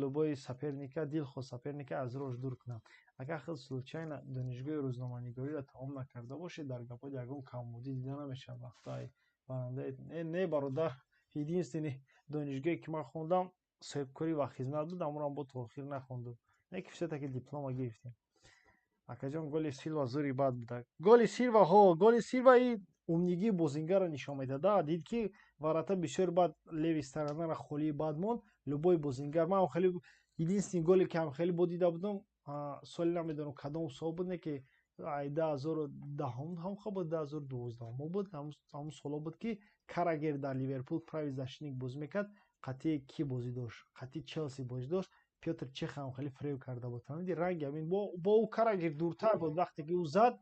любой соперника дилхоҳ соперника аз роҳш дур кунад агар хел случайно донишгоҳи рӯзноманигориро тамом накарда бошед дар гапои ягон калмудӣ дида намешавад вақтҳои барандаи не бародар единственный донишгоҳе ки ман хондам соҳибкорӣ ва хизмат буд амонам бо то охир нахондум не ки всё-таки диплома гирифтем акаҷон голи Силва зури бад буда голи Силва и умнигии бозингарро нишон медада дид ки варата бисёр бад леви сторонара холии бад монд любой бозингар ман хеле единственный голе ки ҳам хеле бо дида будам соли намедонам кадом сол буд не ки 2010 ҳам хабар 2012 буд ҳамун соло буд ки Карагер дар Ливерпул правый защитник бозӣ мекард қатъи ки бозӣ дошт қатъи Челси бозӣ дошт Пётр Чех ҳам хеле фреб карда буд фаҳмидӣ ранги ҳамин бо ӯ Карагер дуртар буд вақте ки ӯ зад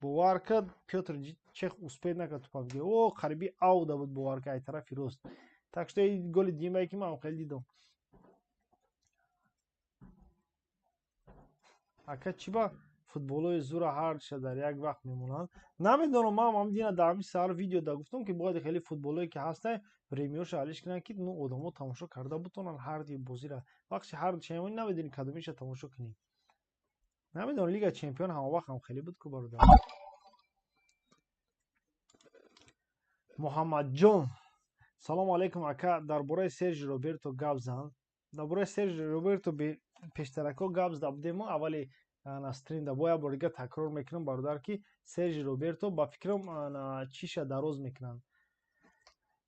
бовар кард Пётр Чех успед накард тупа бигирад о қариби ауда буд бовар кард ай тарафи рост так что ин голи димае ки ман хеле дидам ака чӣ ба футболои зура ҳарча дар як вақт мемонанд намедонам ман ҳамдина дар ҳамин сар видеода гуфтам ки бояд хеле футболое ки ҳастанд премиёша ҳалиш кунанд ки ну одамо тамошо карда бутонанд ҳар ди бозира вақти ҳар чемони намедонӣ кадомиша тамошо кунӣ намедонам Лига Чемпион ҳама вақт ҳам хеле буд ку бародар Муҳаммадҷон салому алайкум ака дар бораи Сержи Роберто гап зан дар бораи Сержи Роберто пештарако гап зада будем аввали стринда бо як бор дига такрор мекунам бародар ки Сержи Роберто ба фикрам чиша дароз мекунанд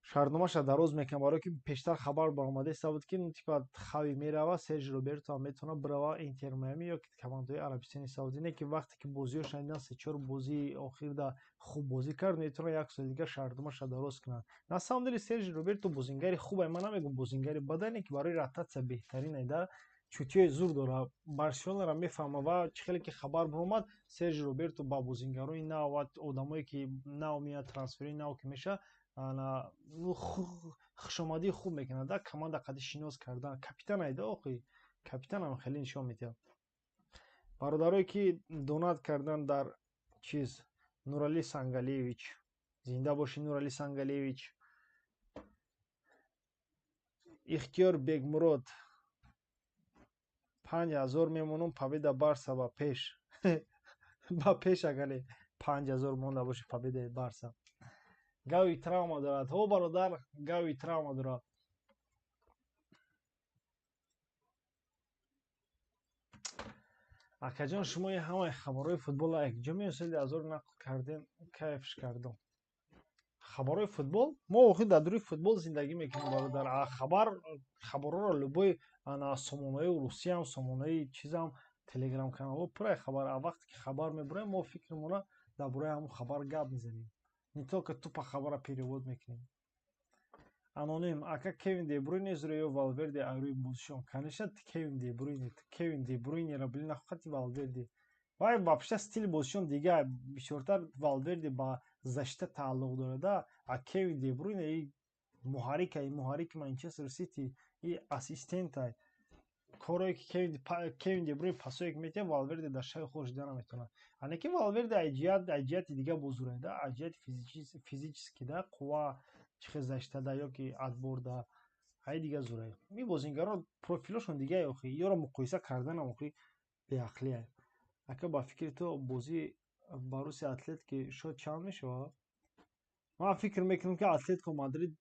шартномаша дароз мекунанд барое ки пештар хабар баромада иста буд ки типа хави мерава Сержи Роберто ҳам метавонад бирава Интер Майами ё командаҳои Арабистони Саудӣ не ки вақте ки бозиҳошон дидан 3-4 бозии охирда хуб бозӣ кард метавонад як соли дига шартномаша дароз кунад на самом деле Сержи Роберто бозингари хубе ман намегӯям бозингари баде не ки барои ротатсия беҳтарин да чутиёи зур дорад Барселонаро мефаҳма ва чӣ хеле ки хабар баромад Сержи Роберто ба бозингарони нав ва одамое ки нав меяд трансферои нав ки меша хушомадии хуб мекунад да команда қади шинос кардан капитанай да охи капитанам хеле нишон медиҳад бародарое ки донат кардан дар чиз Нуралӣ Сангалиевич зинда бошӣ Нуралӣ Сангалиевич Ихтиёр Бегмурод 5000 мемонам победа Барса ба пеш ба пеш агаре 5000 монда боши победаи Барса гави травма дорад ҳо бародар гави травма дорад акаҷон шумо ҳамаи хабарҳои футбола якҷо меосед азор нақл кардем кайфш кардам хабарҳои футбол мо охир дар дуруи футбол зиндагӣ мекунем бародар хабарҳоро любой сомонаи русиям сомонаи чизам телеграм каналҳо пурраи хабар вақте ки хабар мебурем мо фикримона дар бораи ҳамун хабар гап мезанем не только тупа хабара перевод мекунем аноним ака Кевин Де Брюйне ё Валверде айрӯи бозишон конечно Кевин Де Брюйнеро били нахоҳати Валверде вай вообще стили бозишон дига бисёртар Валверде ба защита тааллуқ дорада а Кевин Де Брюйне и муҳаррики Манчестер Сити и ассистентай корое ки Кевин Де Брюйне пасое ки метиҳад Валверде дар шаи худаш дида наметавонад ане ки Валверде аҷиҳати дига бозурайда аҷиҳати физически да қувва чихел заштада ё ки адбор да ҳай дига зурай ми бозингарон профилошон дига охи ёро муқоиса карданам охи беақлия ака ба фикри ту бозии Боруссия Атлетики шод чанд мешавад من فکر میکنم که اتلتیکو مادرید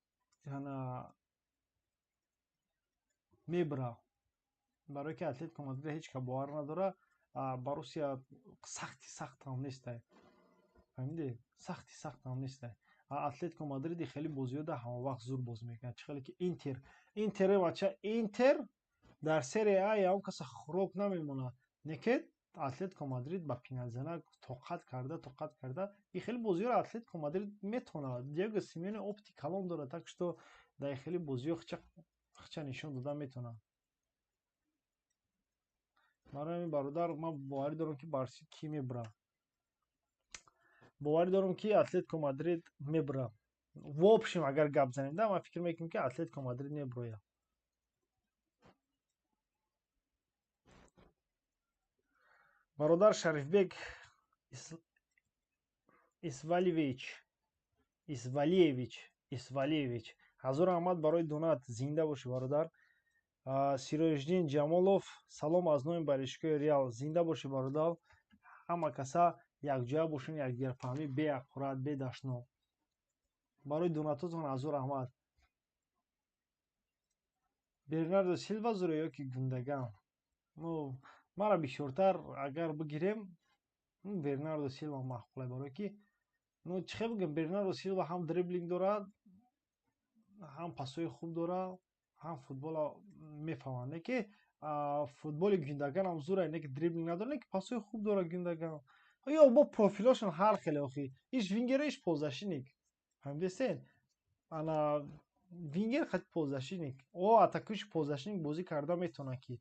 میبره، برای که اتلتیکو مادرید هیچ که باور نداره. باروسیا سخت هم نیست، فهمیدی؟ سخت هم نیست. اتلتیکو مادرید خیلی بازی‌ها ده همه وقت زور باز میکنه، چه خیلی که اینتر بچه اینتر در سری آ یا اون کس خوراک نمیمونه. نکت اتلتیکو مادرید با پینالزنا طاقت کرده این خیلی بازی رو اتلتیکو مادرید میتونه. دیگه سیمون اپتی کلام داره، так что در خیلی بازی خچه نشون داده میتونه. برای برادر من باوری دارم که بارسی کی میبره، باوری دارم که اتلتیکو مادرید میبره. в общем اگر گپ زنیم ده من فکر میکنم که اتلتیکو مادرید میبره. برادر شریفبек اسвалиевич ҳазор раҳмат барои донат. Зинда бошӣ бародар. Сироҷдин Ҷамолов салом аз номи баришкои Реал. Зинда бошӣ бародар. Ҳама каса якҷоя бошен, якдигарфаҳмӣ бе ақурат, бе дашно. барои донатотон ҳазор раҳмат. Бернардо Силва зуро ё ки Гундаган? мара бисёртар агар бигирем Бернардо Силва маъқул, барое ки чӣ хел бигӯям, Бернардо Силва ҳам дриблинг дорад, ҳам пасҳои хуб дорад, ҳам футбола мефаҳмад. Не ки футболи Гюндаган ҳам зур, не ки дриблинг надорад, не ки пасҳои хуб дорад Гюндаган. ё бо профилашон ҳар хеле охи. Иш вингера, иш ползашиник. Фаҳмидесен? Ана вингер хати ползашиник. О атакуиш ползашиник бозӣ карда метавонад ки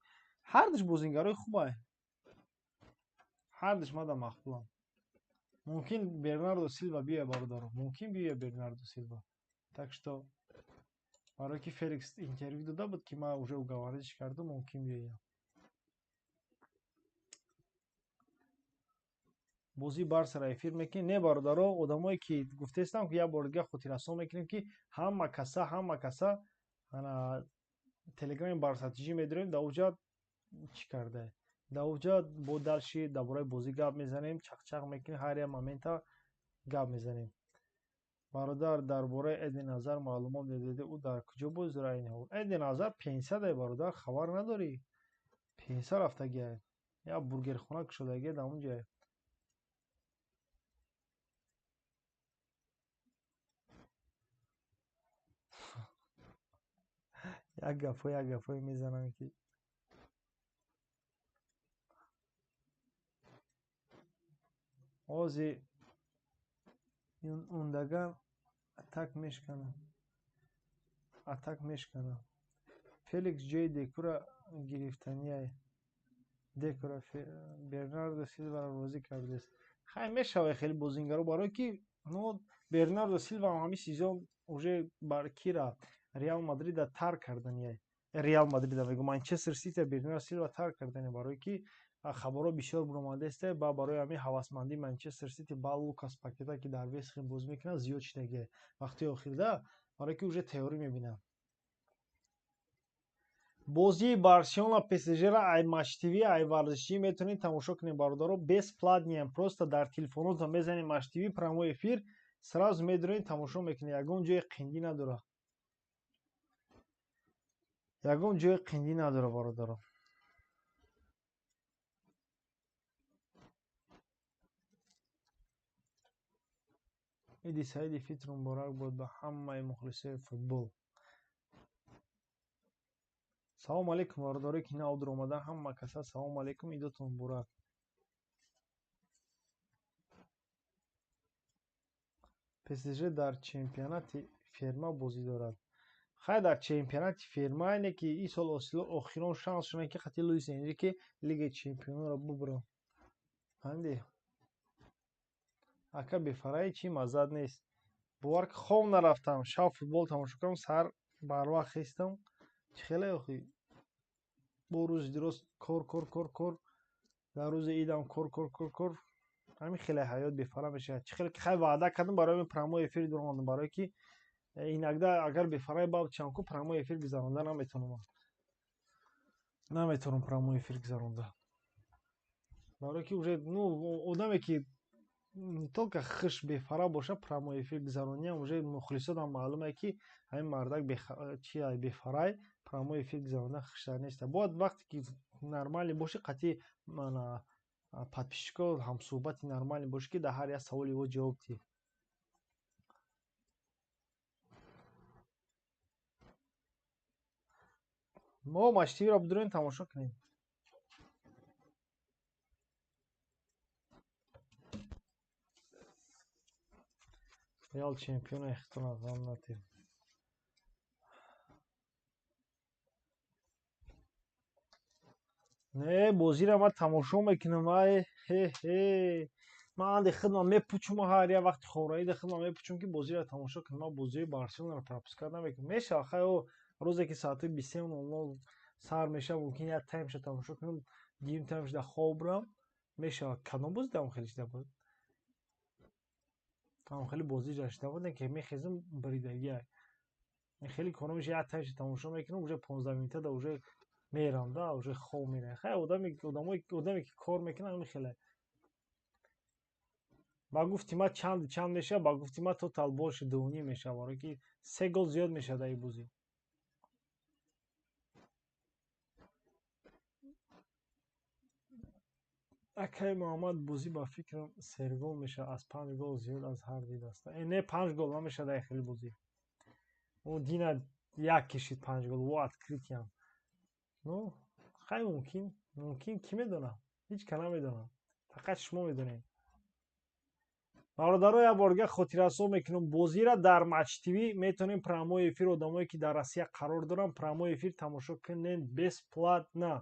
ҳардаш бозингарои хубай. ҳардаш мада махбулам. Мумкин Бернардо Силва биёяд бародаро. Мумкин биёяд Бернардо Силва. Так что барое ки Феликс интервью дода буд ки ман уже уговориш кардам, мумкин биёяд. бозии Барсаро эфир мекунем. Не бародаро, одамое ки гуфтаистам ки як бор дига хотиррасон мекунем ки ҳама каса телеграми барсатиҷӣ медорем. дар оҷа чӣ карда? Дар оҷа бо далши дар бораи бозӣ гап мезанем, чақчақ мекунем, ҳар як момента гап мезанем. бародар дар бораи Эден Азар маълумот медодед, ӯ дар куҷо боз дорад ин ҳол? Эден Азар пенсияда бародар, хабар надорӣ? Пенсия рафтагиа, як бургерхона кушодагиа дар он ҷай. як гафҳои мезанам ки ози Гюндаган атак мешканад. Феликс ҷои Декура гирифтанияй. Декура Бернардо Силваро розӣ кардааст. Хай мешавад хеле бозингаро, барое ки Бернардо Силва ҳамин сезон уже бар ки рафт? Реал Мадрида тарк карданияй. Реал Мадрида мегӯям, Манчестер Сити Бернардо Силва тарк карданияй, барое ки хабарҳо бисёр буромадааст. Ба барои ҳамин ҳавасмандии Манчестер Сити ба Лукас Пакета ки дар Вест Хэм бозӣ мекунад зиёд шидагиа. Вақти охирда барое ки уже тайёрӣ мебинад. бозии Барселона ПСЖ-ро ай Матч ТВ ай варзишӣ метавонед тамошо кунед бародаро. Бесплатниям, просто дар телефонотон мезанед Матч ТВ прямой эфир, сразу медоред тамошо мекунед. Ягон ҷои қиндӣ надорад. Ягон ҷои қиндӣ надорад бародаро. иди Саиди фитр муборак бод ба ҳамаи мухлисои футбол. салом алейкум бародарое ки навдур омадан, ҳама каса салом алейкум, идотон муборак. ПСЖ дар чемпионати ферма бозӣ дорад. хай дар чемпионати ферма ине ки ин сол охирон шанс шуна ки хати Луис Энрике Лигаи чемпионро бубурад. фаҳмидӣ? ака бефараи чӣ маззат нест. бовар ки хоб нарафтам, шаб футбол тамошо кардам, саҳар барвақт хестам. Чӣ хеле охӣ? бо рӯзи дурӯз кор. дар рӯзи идам кор. ҳамин хеле ҳаёт бефара мешавад. Чӣ хеле ки хай ваъда кардам барои прямой эфир дурандам, барое ки инагда агар бефарай баб чанку прямой эфир гузаронда наметавонам прямой эфир гузаронда. барое ки уже одаме ки не только хыш бефара боша прямой эфир гузарониям уже мухлисотам маълуме ки ҳамин мардак чия бефарай прямой эфир гузаронда хыштар неста. Бояд вақте ки нормалӣ боши қатъи подписчикҳо ҳамсӯҳбати нормалӣ боши ки дар ҳар як саволи во ҷавоб диҳӣ. мо матчтивиро бидурем тамошо кунем. реал чемпиона ихтилоф ғамнатем. не бозиро ман тамошо мекунам. ман дехидман мепучум ҳар як вақти хобраӣ дехидман мепучум ки бозиро тамошо кунам. ман бозии барселонаро пропускат намекунам. мешавад хай рӯзе ки соати 23:00 сар мешавад мумкин як таймша тамошо кунам, дигим таймш дар хоб бурам. мешавад. кадом бози дамохелӣ шуда буд? дамохелӣ бози шуда буд ки мехезам баридагия. хеле кора меша як таймша тамошо мекунам, уже 15 минута уже мерам да, уже хоб мерам. хай одаме ки кор мекунад мехеле. ба гуфти ма чанд меша, ба гуфти ма тотал больше 2.5 меша, барои ки 3 гол зиёд мешад дар ин бозӣ. акай муҳаммад бозӣ ба фикрам 3 гол мешад, аз 5 гол зиёд аз ҳар дид аст. не 5 гол намешад дар хеле бозӣ. у дина як кишид 5 гол, во открытиям. ну хай мумкин ки медонад? ҳеҷ ка намедонам. фақат шумо медонед. бародаро як боргоҳ хотиррасо мекунам, бозиро дар матчтиви метавонем прямой эфир, одамое ки дар Россия қарор доранд прямой эфир тамошо кунед бесплатно.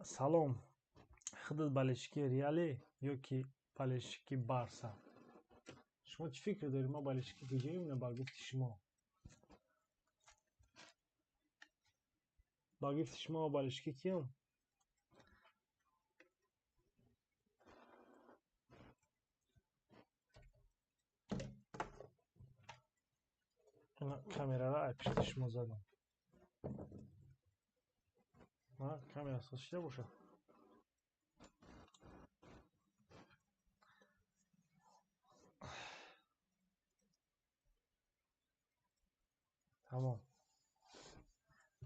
салом, худат балешики реале ё ки балешики барса? шумо чӣ фикр доред? ма балешики куҷоем на ба гуфти шумо? ба гуфти шумо балешики киём? камераро аз пишти шумо задам. камера соз шуда бошад. тамом.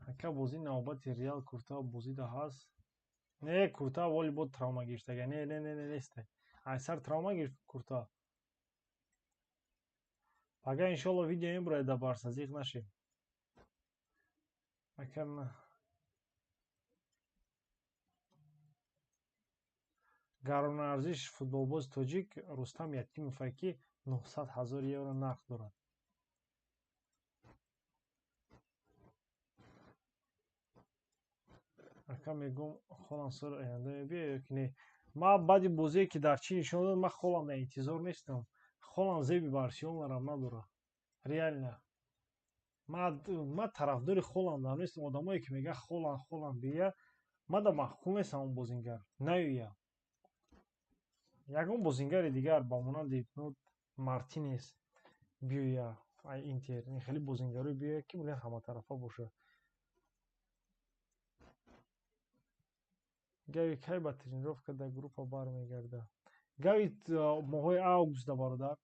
ҳака бозӣ навбати реал куртуа бозида ҳаст. не куртуа воли бод травма гирифтага. не несте. аксар травма гирифт куртуа. ага иншолло видео мебурад да барса зиқ нашед. ака гаронарзиш футболбози тоҷик Рустам Якимове ки 900,000 евро нақд дорад. ака мегӯм холанд соли оянда мебиёяд ё ки не? ман баъди бозие ки дар чин нишон дод, ман холанда интизор нестам. холанд зеби Барселонаро надорад. реально. ман тарафдори холандам нестам. одамое ки мегӯяд холанд биёяд, ман да махкул нестам он бозингар наёяд. ягон бозингари дигар ба монанди Мартинес биёяд Интер. хеле бозингарое биёяд ки буда ҳаматарафа бошад. гави кай ба тренировка дар группа бармегардад? гави моҳои августда бародар.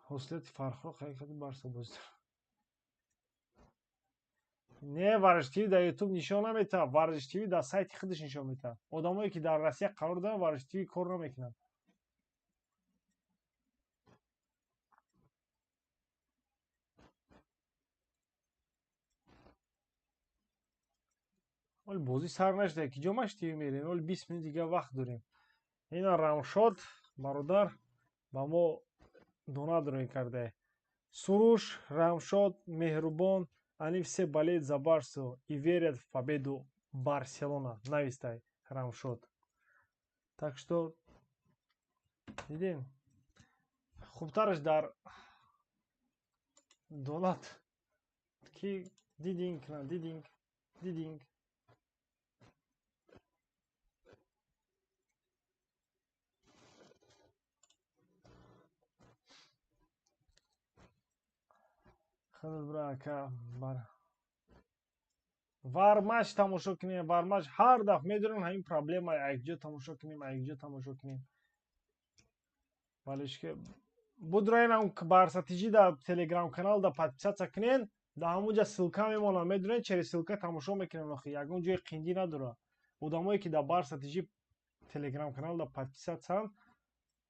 ҳосилияти фархро ҳақиқати барса боз. не варзиштиви дар ютуб нишон наметаҳад. варзиштиви дар сайти худаш нишон метаҳад. одамое ки дар Россия қарор доранд варзиштиви кор намекунанд. оли бозӣ сар нашуда ки ҷо матчтиви мерем. оли 20 минут дига вақт дорем. ина рамшод бародар ба мо донадрои карда. суруш, рамшод, меҳрубон, они все болеют за Барсу и верят в победу Барселона. Навистай рамшод. так что дидем хубтараш дар донат ки дидинг худат бра ака бар вармач тамошо кунем, вармач ҳар дафъа медонем ҳамин проблема якҷо тамошо кунем, якҷо тамошо кунем. Валешки будроен ам барсатиҷи да телеграм канал да подписатсия кунен, да ҳамунҷа ссилка мемонад. Медонед через ссилка тамошо мекунем, охи ягон ҷои қиндӣ надорад. Одамое ки да барсатиҷи телеграм канал да подписатсиянд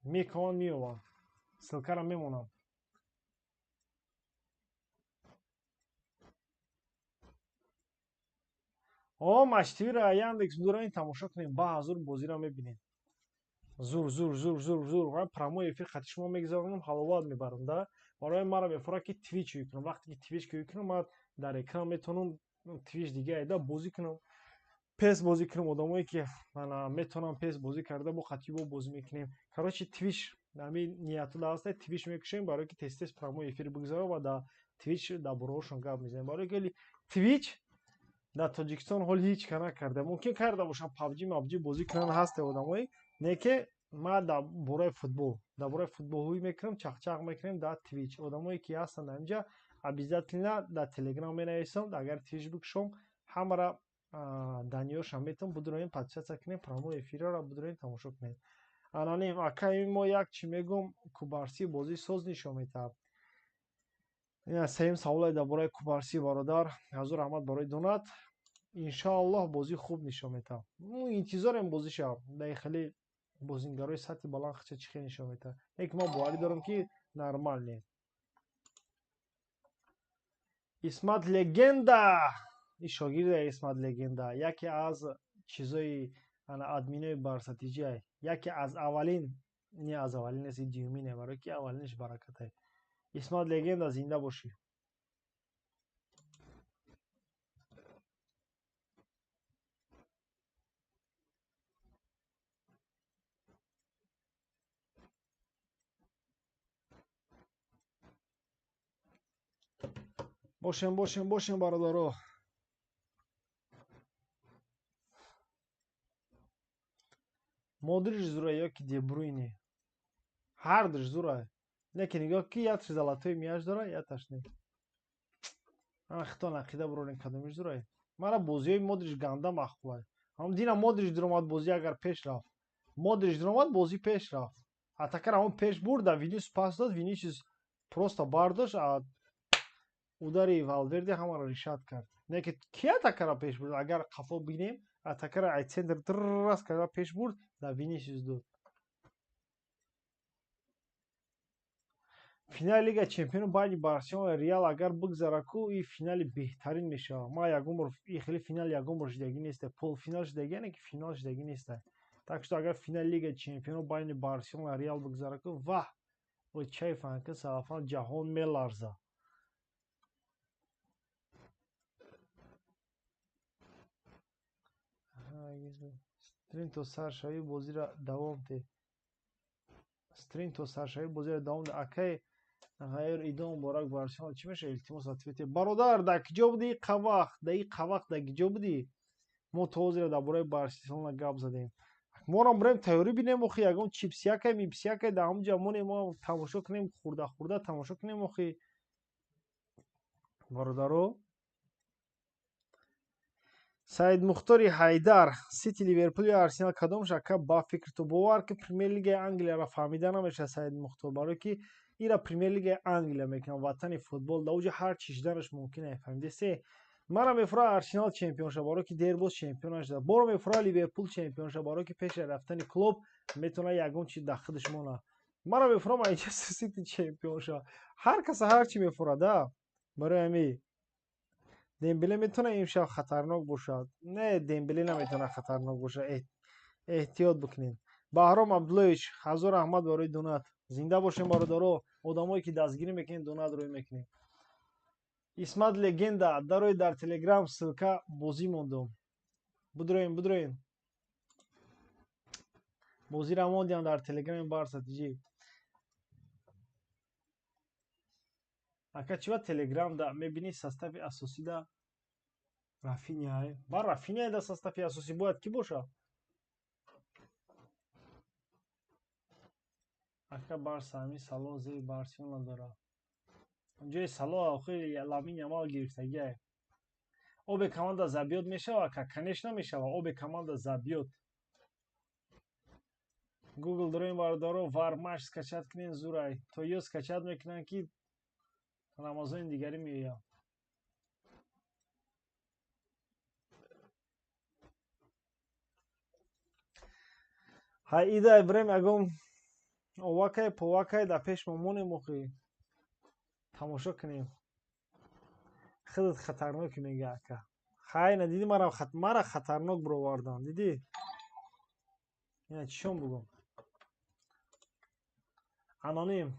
мекаванд меёванд. Ссилкара мемонад. Матч-ТВ-ро Яндекс будроен тамошо кунем, ба зур бозиро мебинем. Зур ва прямой эфир хати шумо мегзаронам, ҳаловат мебарам да. Барои маро мефора ки Twitch ё кунам. Вақте ки Twitch ё кунам, ман дар экран метавонам Twitch дига айда бозӣ кунам. PES бозӣ кунам. Одамое ки ман метавонам PES бозӣ карда бо хати бо бозӣ мекунем. Короче Twitch ҳамин нияту даст Twitch мекушем, барои ки тез прямой эфир бигзарам ва да Twitch дар бораҳошон гап мезанем. Барои ки Twitch дар Тоҷикистон ҳол ҳеч кана карда. Мумкин карда бошам PUBG бозӣ кунан ҳаст одамое. Не ки ман дар бораи футбол, ҳуй мекунам, чахчах мекунем дар Twitch. Одамое ки ҳастанд дар инҷа обязательно дар Telegram менависанд. Агар Twitch бикушам, ҳамара даниёшам метавон будроен подписатсия кунем, прямой эфирро будроен тамошо кунем. Аноним акаи мо як чӣ мегум кубарсӣ бозӣ соз нишон метаҳад. ин сеюм саволе дар бораи кубарсӣ бародар. ҳазур раҳмат барои донат. Иншоаллоҳ бозӣ хуб нишон метаҳад. Интизорем бозӣ шавад. Дай хеле бозингарои сатҳи баланд хача чӣ хел нишон метаҳад. Лекин мо боварӣ дорем ки нормал не. Исмат Легенда. ин шогирди Исмат Легенда яке аз чизои админои барсатиҷи, яке аз аввалин, не аз аввалин нест, дуюмин, барои ки аввалинаш баракат. Исмат Легенда зинда бошӣ. бошем бародаро. Модрич зурай ёки Де Брюйне? Ҳардуш зурай. Лекин нигоҳ ки яташ золотой мяч дорад, яташ не. Хитон ақида бурорен кадомиш зурай. Мара бозиҳои Модрич ганда махкулай. Ҳамдина Модрич дуромад бозӣ агар пеш рафт. Модрич дуромад бозӣ пеш рафт. Атакар ҳамон пеш бурда, Винисиус пас дод, Винисиус просто бардошт, удари Валверде ҳамаро решат кард. Лекин ки атакара пеш бурд? Агар қафо бинем, атакара ай центр тррррас карда пеш бурд, да Винисиус дод. Финали Лига Чемпионов байни Барселона ва Реал агар бигзарад ку, ин финали беҳтарин мешавад. Ман ягон бор ин хеле финал ягон бор шидагӣ нест. Полуфинал шидагӣ, не ки финал шидагӣ нест. Так что агар финали Лига Чемпионов байни Барселона ва Реал бигзарад ку, ваҳ, ва чай фанка сарафан ҷаҳон меларзад. Стрин то саршавӣ бозиро давом де. Стрин то саршавӣ бозиро давом де. Акай ғайр идом борак Барселона чӣ меша? Илтимос ответи. Бародар, дар киҷо будӣ қавақт? Дар киҷо будӣ? Мо то ҳозир дар бораи Барселона гап задем. Моро бурем тайёрӣ бинем, охи ягон чипсякай, мипсякай дар ҳамҷа монем, мо тамошо кунем, хурда тамошо кунем, охи. Бародаро. Саид Мухтори Ҳайдар, Сити, Ливерпул ё Арсенал кадомаш ака ба фикрту бовар ки Премер Лигаи Англияро фаҳмида намешавад Саид Мухтор, барои ки ира Премер Лигаи Англия мекунад, ватани футбол, дар оҷа ҳар чӣ шиданаш мумкин аст. Фаҳмидесе? Мара мефурад Арсенал чемпион шавад, барои ки дер боз чемпион нашуда. Боро мефурад Ливерпул чемпион шавад, барои ки пеш аз рафтани клуб метавонад ягон чиз дар худаш монад. Мара мефурад Манчестер Сити чемпион шавад. Ҳар кас ҳар чӣ мефурад. Барои ҳамин Дембеле метавонад имшаб хатарнок бошад. Не, Дембеле наметавонад хатарнок бошад. Эҳтиёт бикунед. Баҳром Абдуллоевич, ҳазор раҳмат барои донат. Зинда бошем бародаро. Одамое ки дастгирӣ мекунед, донат рӯй мекунед. Исмат Легенда, дарои дар Telegram ссилка бозӣ мондум. Будроем. Бозира мондиам дар Telegram барсатиҷи. Ака чӣ ва Telegram да мебинӣ состави асосӣ да Рафиня. Ба Рафиня да состави асосӣ бояд ки бошад? Ака Барса ҳамин Салоҳ зери Барселона дорад. ҷои Салоҳ охир Ламин Ямал гирифтагиай. оби команда забиёт мешава, конечно мешава, оби команда забиёт. Google дороин вардаро вармаш скачат кунен зурай. То ё скачат мекунан ки рамазони дигари меоям. ҳай идай брем ягон овакай повакай да пеш мамонем охи. Тамошо кунем. Хеле хатарнок мега ака. Хай надиди мара хатарнок бировардан. Диди? Ина чишон бугам. Аноним.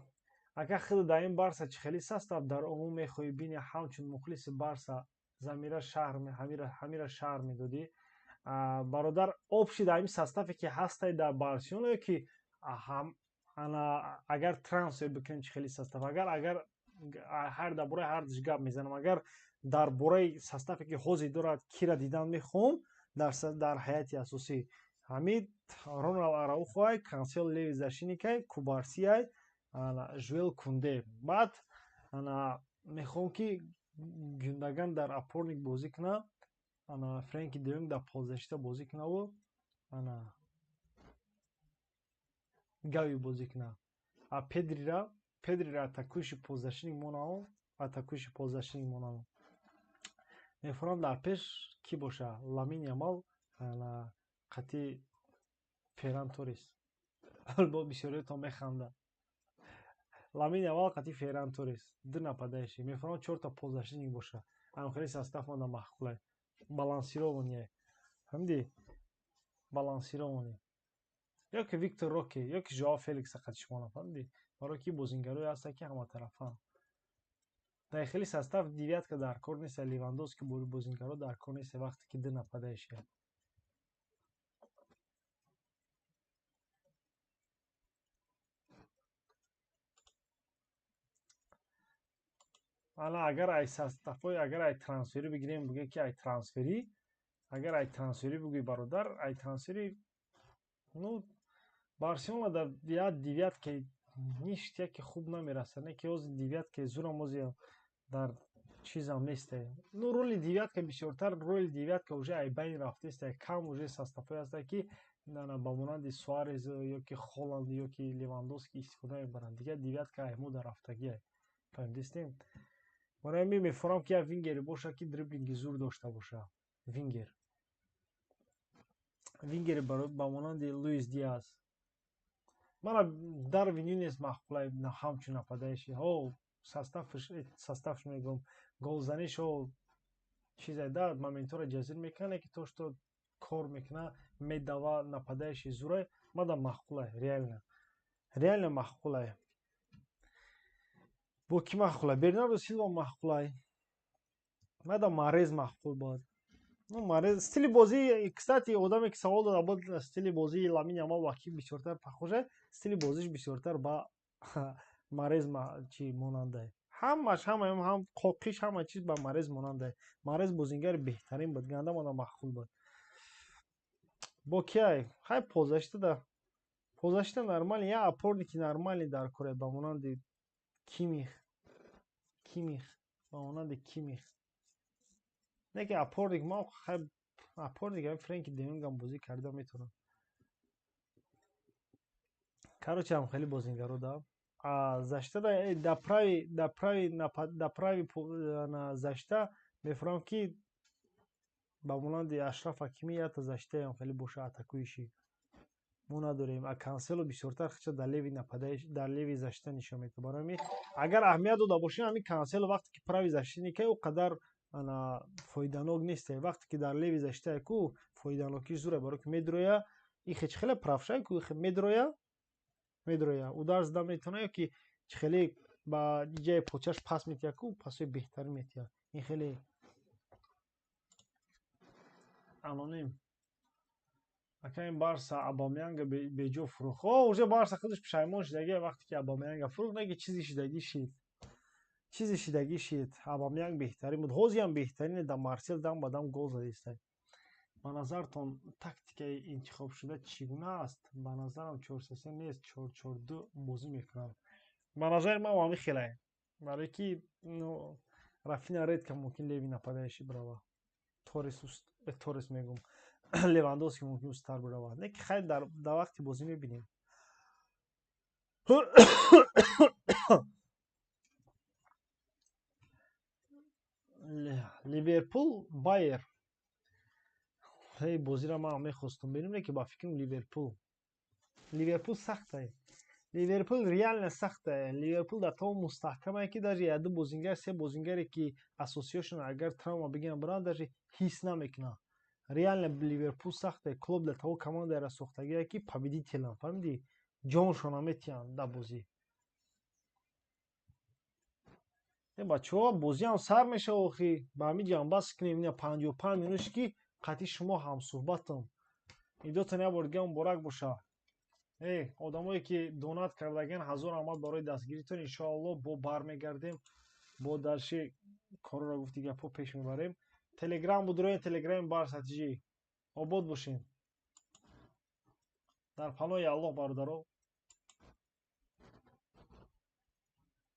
Ака хеле дар ин Барса чӣ хели састав дар умум мехоҳӣ бини ҳамчун мухлиси Барса замира ҳамира шаҳр медодӣ. Бародар обши дар ин составе ки ҳастай дар Барселона ё ки агар трансфер бикунем чӣ хели состав агар дар бораи ҳардаш гап мезанам. Агар дар бораи составе ки ҳозир дорад кира дидан мехоҳам дар ҳайати асосӣ ҳамид Роналд Араухоай, Кансело, Леви Зашиникай, Кубарсиай, Жуэл Кунде. Баъд мехоҳам ки гундаган дар опорник бозӣ куна, Френки де Йонг дар ползашта бозӣ кунаву Гави бозӣ куна. Педрира атакуиши ползашинник монам. Мефурам дар пеш ки боша? Ламин Ямал, қатъи Ферран Торес. Албо бисёриятон механда. Ламин Ямал, қатъи Ферран Торес. Ду нападаиши. Мефурам 4 та ползашинник боша. Хеле состав мада маҳқулай. Балансирование. Ҳамди? Балансирование. Ё ки Виктор Роке, ё ки Жоао Феликса қатишмонам. Ҳамди? Барои ки бозингарои ҳаста ки ҳаматарафан. Дар хели состав девятка дар кор нест, Левандовски бозингаро дар кор нест вақте ки ду нападаиши. Агар ай составҳои агар ай трансферӣ бигирем буге ки ай трансферӣ агар ай трансферӣ бугӣ бародар ай трансферӣ Барселона дар девяткаи ништ яке хуб намерасад. Не ки ҳозир девяткаи зурам ҳозир дар чизам несте. Роли девятка бисёртар роли девятка уже ай байн рафтаест. Кам уже составҳое ҳастанд ки ба монанди Суарез ё ки Холланд ё ки Левандовски истифода мебаранд. Дигар девятка ай мода рафтагиай. Фаҳмидистем? Барои ҳамин мефурам ки як вингере боша ки дриблинги зур дошта боша. Вингере ба монанди Луис Диас. Мана Дарвин Нунес маҳқулай ҳамчун нападаиши. Составш мегӯям. Голзаниш чизай дад моментора ҷазир мекана ки то што кор мекуна медава нападаиши зурай мада маҳқулай реально маҳқулай. Бо ки маҳқулай? Бернардо Силва маҳқулай. Мада Марез маҳқул бод. Марез стили бозӣ кстати одаме ки савол дода буд стили бозии Ламин Ямал ва ки бисёртар пахоша стили бозиш бисёртар ба Марез чи монандай. Ҳамаш ҳам қоқиш ҳама чиз ба Марез монандай. Марез бозингари беҳтарин буд. Ганда мана маҳқул буд. Бо киай? Ҳай позашта нормали я опорники нормали дар кора ба монанди Кимих ба монанди Кимих. Не ки опорник ма опорник Френки де Йонгам бозӣ карда метавонам. Короче ҳам хеле бозингаро дам. Зашта да прави зашта мефурам ки ба монанди Ашраф Ҳакимӣ ята заштаам хеле боша атакуиши. Мо надорем. Кансело бисёртар хача дар леви нападаиш дар леви зашта нишон метавонад. Барои ҳамин агар аҳамият дода бошем ҳамин Кансело вақте ки прави заштаникай ӯ қадар фоиданок нест. Вақте ки дар леви заштае ку фоиданокиш зура барои ки медроя ихе чихеле правшай ку ихе медроя удар зада метавона ё ки чихеле ба ҷаи почаш пас метия ку пасои беҳтарин метия. Ин хеле аноним. Акаин Барса Абамянга беҷо фурӯхт. Уже Барса худаш пушаймон шудагия вақте ки Абамянга фурӯхт. Не ки чизи шидагӣ шид. Абамянг беҳтарин буд. Ҳозирам беҳтарине. Дар Марсел дам ба дам гол задистай. Ба назартон тактикаи интихобшуда чӣ гуна аст? Ба назарам 4-3 нест, 4-4-2 бозӣ мекунанд. Ба назари ман ҳамин хелае. Барои ки Рафина редка мумкин леви нападаиши брава. торес мегум Левандовски мумкин устар биравад. Не ки хайр дар вақти бозӣ мебинем. Ливерпул Байер. Бозиро ман мехостум бинем, не ки ба фикрам Ливерпул сахтае. Ливерпул реально сахтае. Ливерпул дар тамом мустаҳкамае ки даже яду бозингар се бозингаре ки асосиёшон агар травма бигиранд буранд даже ҳис намекунанд. Реально Ливерпул сахтае. Клуб дар тамо командаеро сохтагие ки победителанд. Фаҳмидӣ? Ҷоншона метиҳанд дар бозӣ. бачаҳо бозиам сар мешава охи. Ба ҳамин ҷанбаст кунем 55 минут ки қатъи шумо ҳамсуҳбатам. идотон як бор дига муборак боша. одамое ки донат кардаган ҳазор раҳмат барои дастгиритон. иншоалло бо бармегардем, бо далши корро гуфти гапҳо пеш мебарем. Телеграм будроен телеграми барсатиҷӣ. обод бошем. дар паноҳи Аллоҳ бародаро.